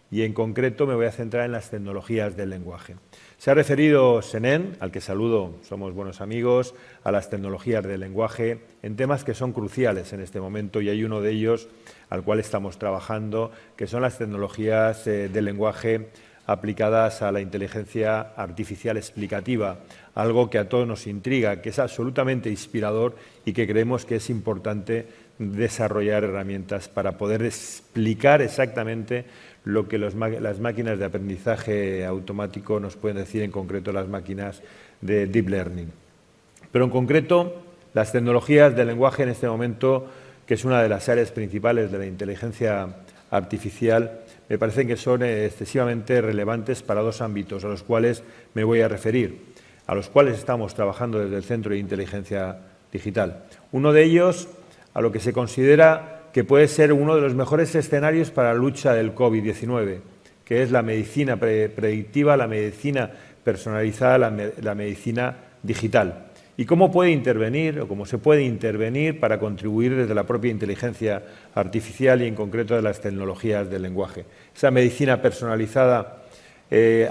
Y en concreto me voy a centrar en las tecnologías del lenguaje. Se ha referido Senén, al que saludo, somos buenos amigos, a las tecnologías del lenguaje en temas que son cruciales en este momento, y hay uno de ellos al cual estamos trabajando, que son las tecnologías del lenguaje aplicadas a la inteligencia artificial explicativa, algo que a todos nos intriga, que es absolutamente inspirador y que creemos que es importante desarrollar herramientas para poder explicar exactamente lo que las máquinas de aprendizaje automático nos pueden decir, en concreto las máquinas de Deep Learning. Pero en concreto, las tecnologías del lenguaje en este momento, que es una de las áreas principales de la inteligencia artificial, me parecen que son excesivamente relevantes para 2 ámbitos a los cuales me voy a referir, a los cuales estamos trabajando desde el Centro de Inteligencia Digital. Uno de ellos, a lo que se considera que puede ser uno de los mejores escenarios para la lucha del COVID-19, que es la medicina predictiva, la medicina personalizada, la medicina digital. ¿Y cómo puede intervenir o cómo se puede intervenir para contribuir desde la propia inteligencia artificial y en concreto de las tecnologías del lenguaje? Esa medicina personalizada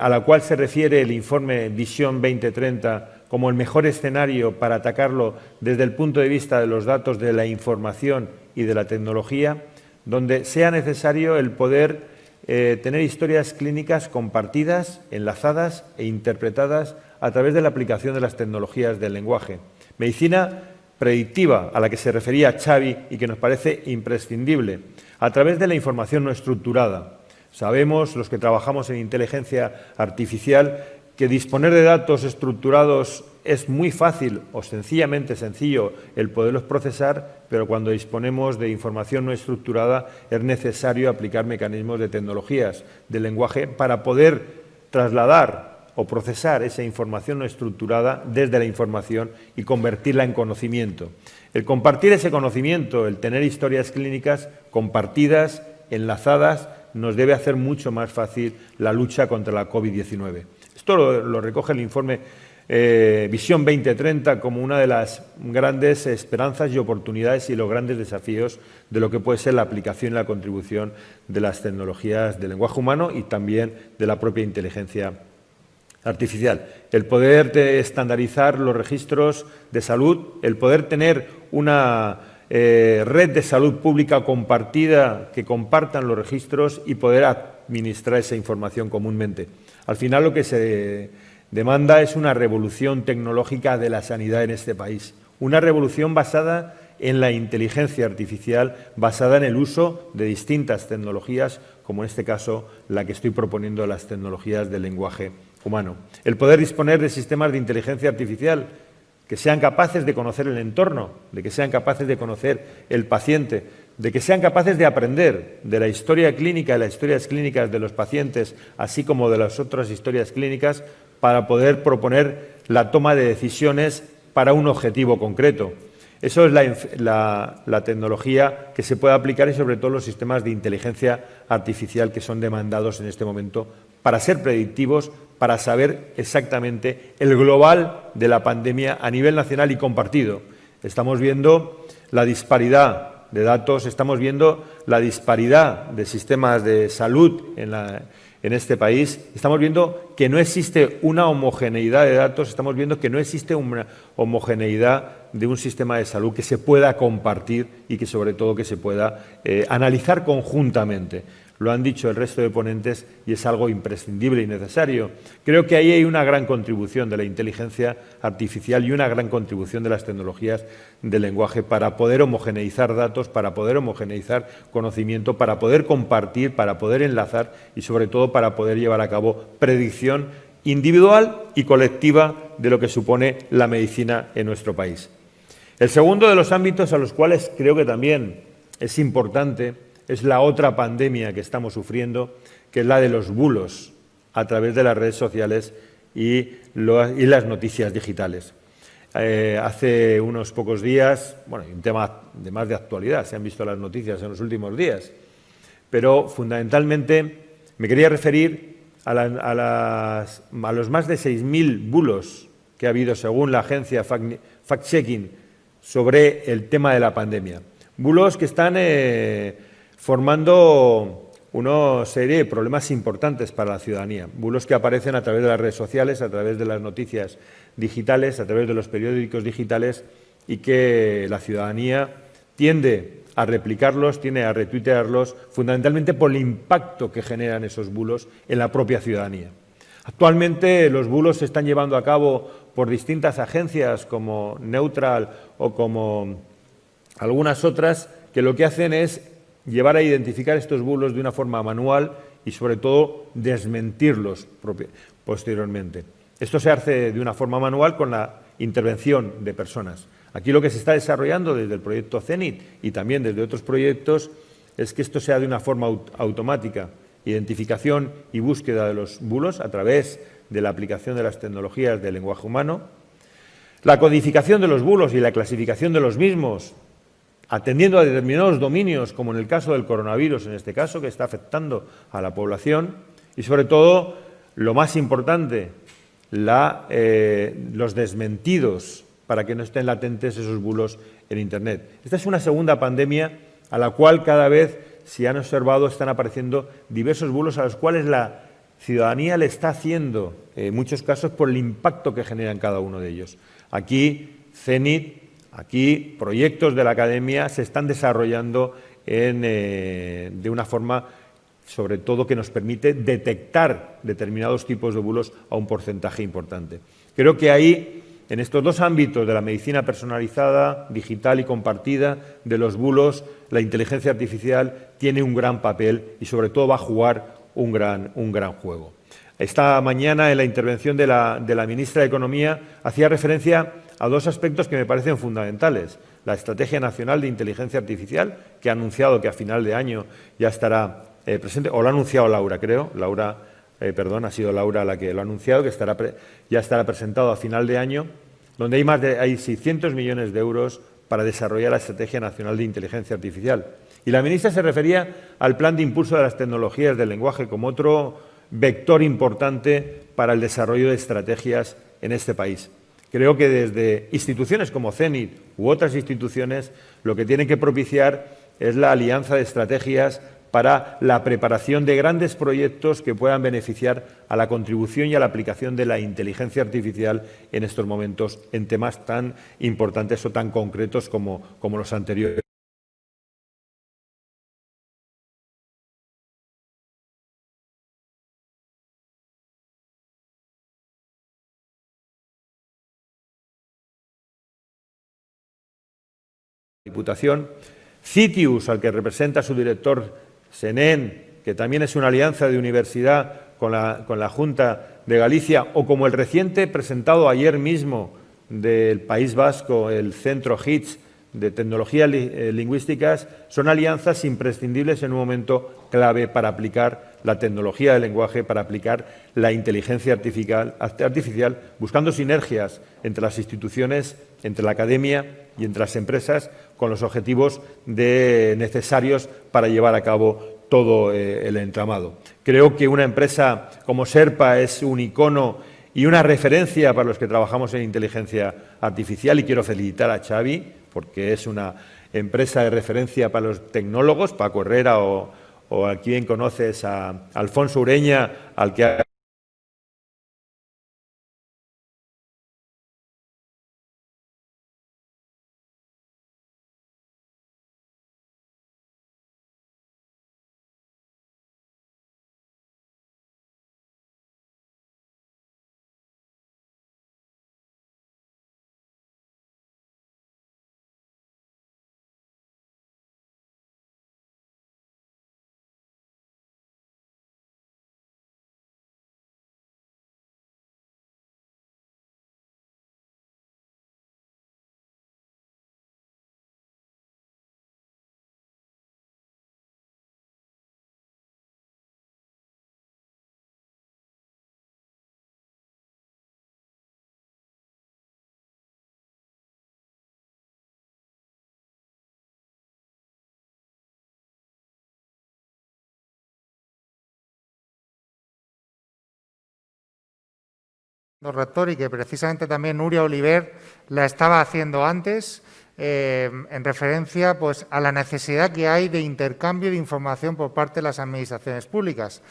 a la cual se refiere el informe Visión 2030 como el mejor escenario para atacarlo desde el punto de vista de los datos, de la información y de la tecnología, donde sea necesario el poder tener historias clínicas compartidas, enlazadas e interpretadas a través de la aplicación de las tecnologías del lenguaje. Medicina predictiva, a la que se refería Xavi y que nos parece imprescindible, a través de la información no estructurada. Sabemos, los que trabajamos en inteligencia artificial, que disponer de datos estructurados es muy fácil o sencillamente sencillo el poderlos procesar, pero cuando disponemos de información no estructurada es necesario aplicar mecanismos de tecnologías del lenguaje para poder trasladar o procesar esa información no estructurada desde la información y convertirla en conocimiento. El compartir ese conocimiento, el tener historias clínicas compartidas, enlazadas, nos debe hacer mucho más fácil la lucha contra la COVID-19. Esto lo recoge el informe Visión 2030 como una de las grandes esperanzas y oportunidades y los grandes desafíos de lo que puede ser la aplicación y la contribución de las tecnologías del lenguaje humano y también de la propia inteligencia artificial. El poder estandarizar los registros de salud, el poder tener una red de salud pública compartida, que compartan los registros y poder administrar esa información comúnmente. Al final lo que se demanda es una revolución tecnológica de la sanidad en este país, una revolución basada en la inteligencia artificial, basada en el uso de distintas tecnologías, como en este caso la que estoy proponiendo, las tecnologías del lenguaje humano. El poder disponer de sistemas de inteligencia artificial que sean capaces de conocer el entorno, de que sean capaces de conocer el paciente, de que sean capaces de aprender de la historia clínica y las historias clínicas de los pacientes, así como de las otras historias clínicas, para poder proponer la toma de decisiones para un objetivo concreto. Eso es la tecnología que se puede aplicar y sobre todo los sistemas de inteligencia artificial que son demandados en este momento para ser predictivos, para saber exactamente el global de la pandemia a nivel nacional y compartido. Estamos viendo la disparidad de datos, estamos viendo la disparidad de sistemas de salud en este país, estamos viendo que no existe una homogeneidad de datos, estamos viendo que no existe una homogeneidad de un sistema de salud que se pueda compartir y que sobre todo que se pueda analizar conjuntamente. Lo han dicho el resto de ponentes y es algo imprescindible y necesario. Creo que ahí hay una gran contribución de la inteligencia artificial y una gran contribución de las tecnologías del lenguaje para poder homogeneizar datos, para poder homogeneizar conocimiento, para poder compartir, para poder enlazar y sobre todo para poder llevar a cabo predicción individual y colectiva de lo que supone la medicina en nuestro país. El segundo de los ámbitos a los cuales creo que también es importante es la otra pandemia que estamos sufriendo, que es la de los bulos a través de las redes sociales y las noticias digitales. Hace unos pocos días, bueno, un tema de más de actualidad, se han visto las noticias en los últimos días, pero fundamentalmente me quería referir a los más de 6.000 bulos que ha habido según la agencia Fact-Checking sobre el tema de la pandemia. Bulos que están formando una serie de problemas importantes para la ciudadanía. Bulos que aparecen a través de las redes sociales, a través de las noticias digitales, a través de los periódicos digitales y que la ciudadanía tiende a replicarlos, tiende a retuitearlos, fundamentalmente por el impacto que generan esos bulos en la propia ciudadanía. Actualmente los bulos se están llevando a cabo por distintas agencias como Neutral o como algunas otras que lo que hacen es llevar a identificar estos bulos de una forma manual y, sobre todo, desmentirlos posteriormente. Esto se hace de una forma manual con la intervención de personas. Aquí lo que se está desarrollando desde el proyecto CENIT y también desde otros proyectos es que esto sea de una forma automática, identificación y búsqueda de los bulos a través de la aplicación de las tecnologías del lenguaje humano, la codificación de los bulos y la clasificación de los mismos, atendiendo a determinados dominios, como en el caso del coronavirus, en este caso, que está afectando a la población, Y sobre todo, lo más importante, los desmentidos para que no estén latentes esos bulos en Internet. Esta es una segunda pandemia a la cual cada vez, si han observado, están apareciendo diversos bulos a los cuales la ciudadanía le está haciendo, en muchos casos, por el impacto que generan cada uno de ellos. Aquí, CENIT, aquí, proyectos de la academia se están desarrollando de una forma, sobre todo, que nos permite detectar determinados tipos de bulos a un porcentaje importante. Creo que ahí, en estos dos ámbitos de la medicina personalizada, digital y compartida, de los bulos, la inteligencia artificial tiene un gran papel y, sobre todo, va a jugar un gran juego. Esta mañana, en la intervención de la ministra de Economía, hacía referencia a dos aspectos que me parecen fundamentales. La Estrategia Nacional de Inteligencia Artificial, que ha anunciado que a final de año ya estará presente, o lo ha anunciado Laura, creo. Ha sido Laura la que lo ha anunciado, que ya estará presentado a final de año, donde hay 600 millones de euros para desarrollar la Estrategia Nacional de Inteligencia Artificial. Y la ministra se refería al Plan de Impulso de las Tecnologías del Lenguaje como otro vector importante para el desarrollo de estrategias en este país. Creo que desde instituciones como CENIT u otras instituciones lo que tienen que propiciar es la alianza de estrategias para la preparación de grandes proyectos que puedan beneficiar a la contribución y a la aplicación de la inteligencia artificial en estos momentos en temas tan importantes o tan concretos como los anteriores. Diputación, Citius, al que representa su director SENEN, que también es una alianza de universidad con la Junta de Galicia, o como el reciente presentado ayer mismo del País Vasco, el Centro HITS de Tecnologías Lingüísticas, son alianzas imprescindibles en un momento clave para aplicar la tecnología del lenguaje, para aplicar la inteligencia artificial, buscando sinergias entre las instituciones, entre la academia y entre las empresas, con los objetivos necesarios para llevar a cabo todo el entramado. Creo que una empresa como Sherpa es un icono y una referencia para los que trabajamos en inteligencia artificial, y quiero felicitar a Xavi, porque es una empresa de referencia para los tecnólogos, Paco Herrera o a quien conoces, a Alfonso Ureña, al que ha...
Rector, y que precisamente también Nuria Oliver la estaba haciendo antes, en referencia pues, a la necesidad que hay de intercambio de información por parte de las administraciones públicas.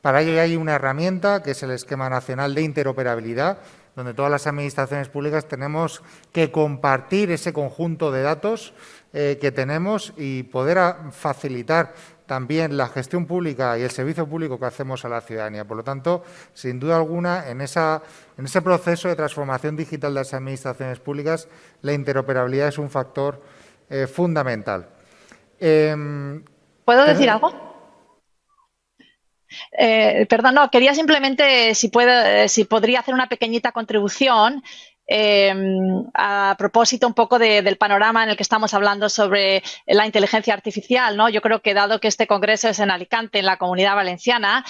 Para ello hay una herramienta que es el Esquema Nacional de Interoperabilidad, donde todas las administraciones públicas tenemos que compartir ese conjunto de datos que tenemos y poder facilitar también la gestión pública y el servicio público que hacemos a la ciudadanía. Por lo tanto, sin duda alguna, en ese proceso de transformación digital de las administraciones públicas, la interoperabilidad es un factor fundamental.
¿Puedo decir algo? Perdón, no, quería simplemente, si podría hacer una pequeñita contribución a propósito un poco del panorama en el que estamos hablando sobre la inteligencia artificial, ¿no? Yo creo que dado que este congreso es en Alicante, en la Comunidad Valenciana,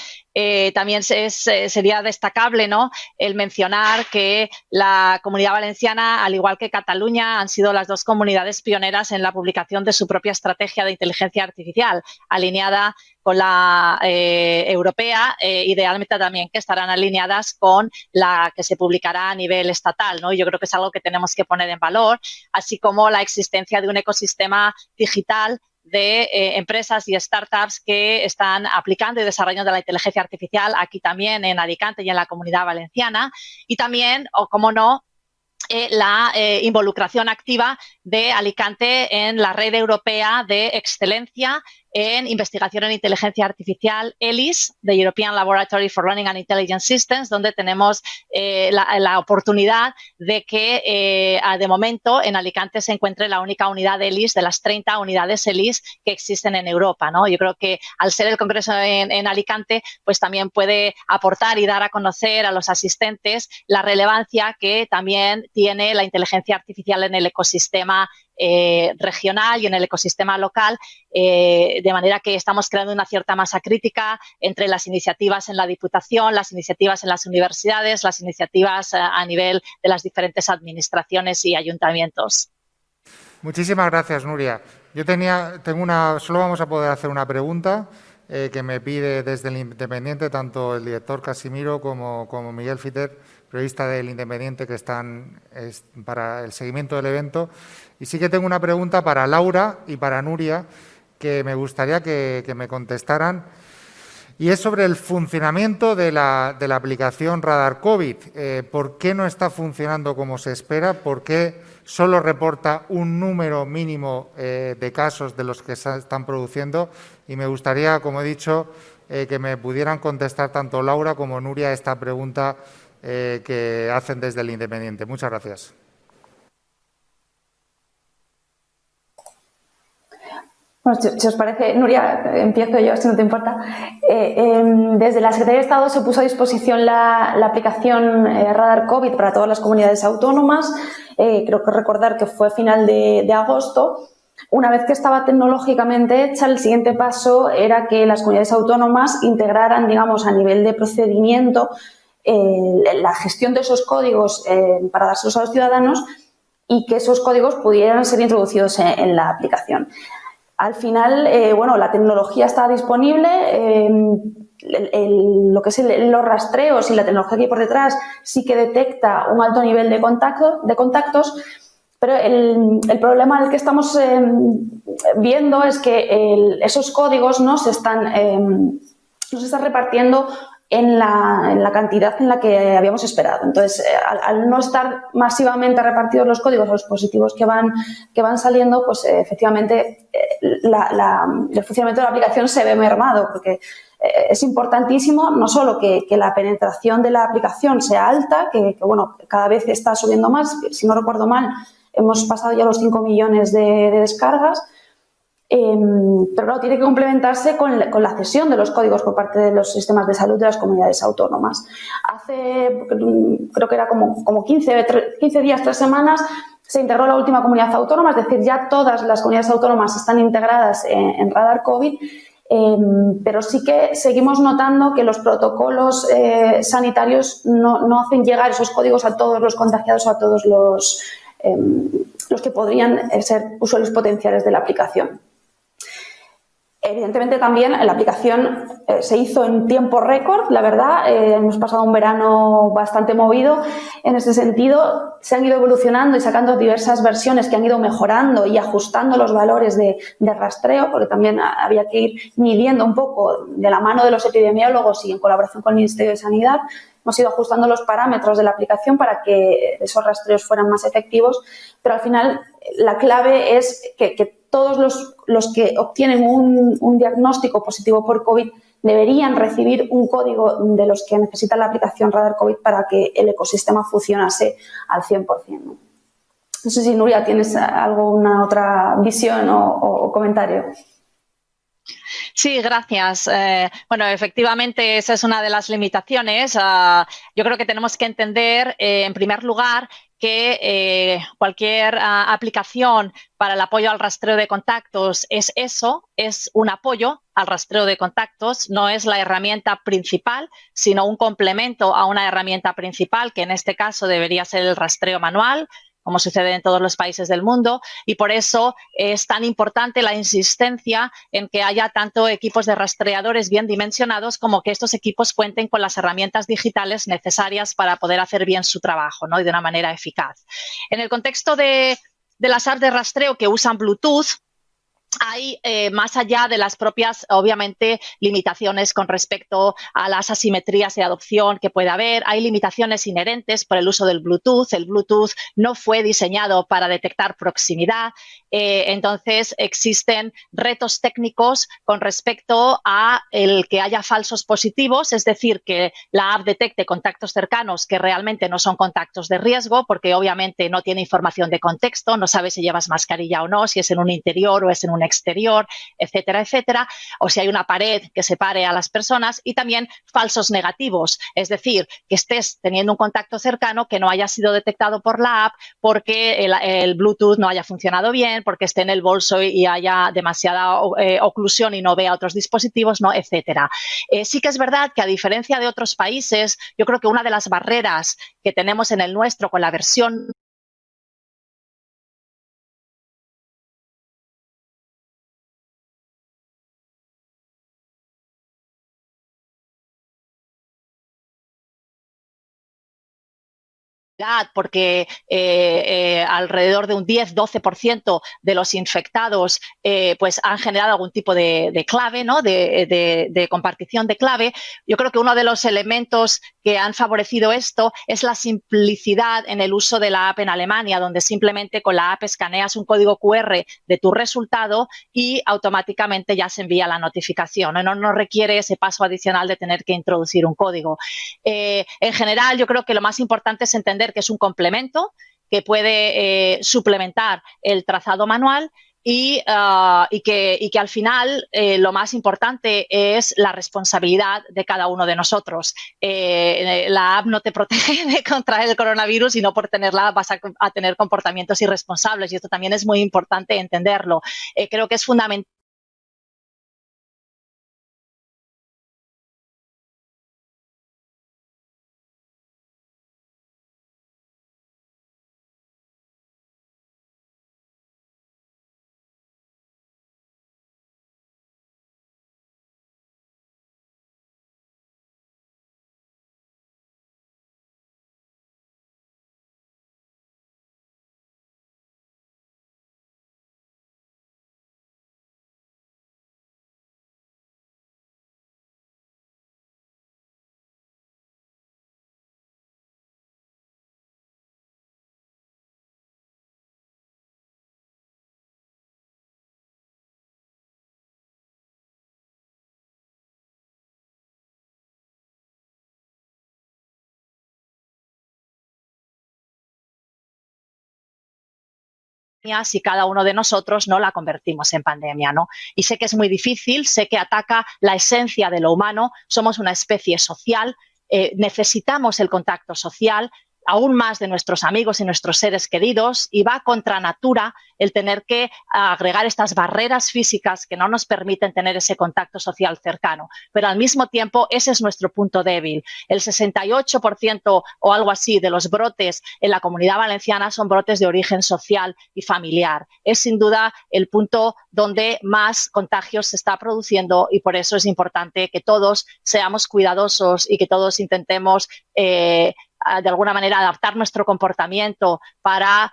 también sería destacable, ¿no?, el mencionar que la Comunidad Valenciana, al igual que Cataluña, han sido las dos comunidades pioneras en la publicación de su propia estrategia de inteligencia artificial, alineada con la europea, idealmente también que estarán alineadas con la que se publicará a nivel estatal, ¿no? Yo creo que es algo que tenemos que poner en valor, así como la existencia de un ecosistema digital de empresas y startups que están aplicando y desarrollando la inteligencia artificial aquí también en Alicante y en la Comunidad Valenciana. Y también, o como no, la involucración activa de Alicante en la red europea de excelencia en investigación en inteligencia artificial, ELIS, de European Laboratory for Learning and Intelligence Systems, donde tenemos la oportunidad de que de momento en Alicante se encuentre la única unidad ELIS de las 30 unidades ELIS que existen en Europa, ¿no? Yo creo que al ser el congreso en Alicante, pues también puede aportar y dar a conocer a los asistentes la relevancia que también tiene la inteligencia artificial en el ecosistema regional y en el ecosistema local, de manera que estamos creando una cierta masa crítica entre las iniciativas en la Diputación, las iniciativas en las universidades, las iniciativas a nivel de las diferentes administraciones y ayuntamientos.
Muchísimas gracias, Nuria. Solo vamos a poder hacer una pregunta que me pide desde el Independiente tanto el director Casimiro como Miguel Fiter, periodista del Independiente, que están para el seguimiento del evento. Y sí que tengo una pregunta para Laura y para Nuria que me gustaría que me contestaran, y es sobre el funcionamiento de la aplicación Radar COVID. ¿Por qué no está funcionando como se espera? ¿Por qué solo reporta un número mínimo de casos de los que se están produciendo? Y me gustaría, como he dicho, que me pudieran contestar tanto Laura como Nuria esta pregunta que hacen desde el Independiente. Muchas gracias.
Bueno, si os parece, Nuria, empiezo yo, si no te importa. Desde la Secretaría de Estado se puso a disposición la aplicación Radar COVID para todas las comunidades autónomas. Creo que recordar que fue a final de agosto. Una vez que estaba tecnológicamente hecha, el siguiente paso era que las comunidades autónomas integraran, digamos, a nivel de procedimiento, la gestión de esos códigos para dárselos a los ciudadanos y que esos códigos pudieran ser introducidos en la aplicación. Al final, bueno, la tecnología está disponible, lo que es los rastreos y la tecnología que hay por detrás sí que detecta un alto nivel de contactos, pero el problema al que estamos viendo es que esos códigos no se están repartiendo en la cantidad en la que habíamos esperado. Entonces, al no estar masivamente repartidos los códigos a los dispositivos que van saliendo, pues efectivamente el funcionamiento de la aplicación se ve mermado, porque es importantísimo no solo que la penetración de la aplicación sea alta, que bueno, cada vez está subiendo más. Si no recuerdo mal, hemos pasado ya los 5 millones de descargas, pero claro, tiene que complementarse con la cesión de los códigos por parte de los sistemas de salud de las comunidades autónomas. Hace, creo que era como 15 días, 3 semanas, se integró la última comunidad autónoma, es decir, ya todas las comunidades autónomas están integradas en Radar COVID, pero sí que seguimos notando que los protocolos sanitarios no hacen llegar esos códigos a todos los contagiados o a todos los que podrían ser usuarios potenciales de la aplicación. Evidentemente también la aplicación se hizo en tiempo récord, la verdad. Hemos pasado un verano bastante movido. En este sentido, se han ido evolucionando y sacando diversas versiones que han ido mejorando y ajustando los valores de rastreo, porque también había que ir midiendo un poco de la mano de los epidemiólogos y en colaboración con el Ministerio de Sanidad. Hemos ido ajustando los parámetros de la aplicación para que esos rastreos fueran más efectivos, pero al final la clave es que todos los que obtienen un diagnóstico positivo por COVID deberían recibir un código de los que necesita la aplicación Radar COVID para que el ecosistema funcionase al 100%. No sé si, Nuria, tienes alguna otra visión o comentario.
Sí, gracias. Bueno, efectivamente, esa es una de las limitaciones. Yo creo que tenemos que entender, en primer lugar, que cualquier aplicación para el apoyo al rastreo de contactos es eso, es un apoyo al rastreo de contactos, no es la herramienta principal, sino un complemento a una herramienta principal, que en este caso debería ser el rastreo manual, como sucede en todos los países del mundo, y por eso es tan importante la insistencia en que haya tanto equipos de rastreadores bien dimensionados como que estos equipos cuenten con las herramientas digitales necesarias para poder hacer bien su trabajo, ¿no? Y de una manera eficaz. En el contexto de las apps de rastreo que usan Bluetooth, hay, más allá de las propias, obviamente, limitaciones con respecto a las asimetrías de adopción que puede haber, hay limitaciones inherentes por el uso del Bluetooth. El Bluetooth no fue diseñado para detectar proximidad, entonces existen retos técnicos con respecto a el que haya falsos positivos, es decir, que la app detecte contactos cercanos que realmente no son contactos de riesgo, porque obviamente no tiene información de contexto, no sabe si llevas mascarilla o no, si es en un interior o es en un exterior, etcétera, etcétera, o si hay una pared que separe a las personas, y también falsos negativos, es decir, que estés teniendo un contacto cercano que no haya sido detectado por la app porque el Bluetooth no haya funcionado bien, porque esté en el bolso y haya demasiada oclusión y no vea otros dispositivos, ¿no? Etcétera. Sí que es verdad que, a diferencia de otros países, yo creo que una de las barreras que tenemos en el nuestro con la versión porque alrededor de un 10-12% de los infectados pues han generado algún tipo de clave, ¿no? de compartición de clave. Yo creo que uno de los elementos que han favorecido esto es la simplicidad en el uso de la app en Alemania, donde simplemente con la app escaneas un código QR de tu resultado y automáticamente ya se envía la notificación, ¿no? No requiere ese paso adicional de tener que introducir un código. En general, yo creo que lo más importante es entender que es un complemento que puede suplementar el trazado manual y que al final lo más importante es la responsabilidad de cada uno de nosotros. La app no te protege de contraer el coronavirus, y no por tenerla vas a tener comportamientos irresponsables, y esto también es muy importante entenderlo. Creo que es fundamental si cada uno de nosotros no la convertimos en pandemia, ¿no? Y sé que es muy difícil, sé que ataca la esencia de lo humano, somos una especie social, necesitamos el contacto social, aún más de nuestros amigos y nuestros seres queridos, y va contra natura el tener que agregar estas barreras físicas que no nos permiten tener ese contacto social cercano. Pero al mismo tiempo, ese es nuestro punto débil. El 68% o algo así de los brotes en la Comunidad Valenciana son brotes de origen social y familiar. Es sin duda el punto donde más contagios se está produciendo, y por eso es importante que todos seamos cuidadosos y que todos intentemos de alguna manera adaptar nuestro comportamiento para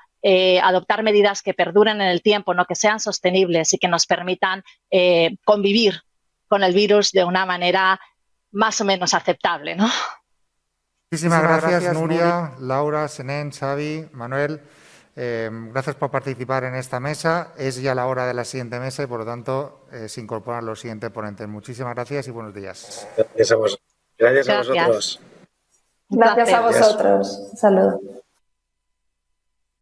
adoptar medidas que perduren en el tiempo, ¿no? Que sean sostenibles y que nos permitan convivir con el virus de una manera más o menos aceptable, ¿no?
Muchísimas gracias, Nuria, Laura, Senén, Xavi, Manuel. Gracias por participar en esta mesa. Es ya la hora de la siguiente mesa y, por lo tanto, se incorporan los siguientes ponentes. Muchísimas gracias y buenos días.
Gracias a vosotros.
Gracias a vosotros. Un saludo.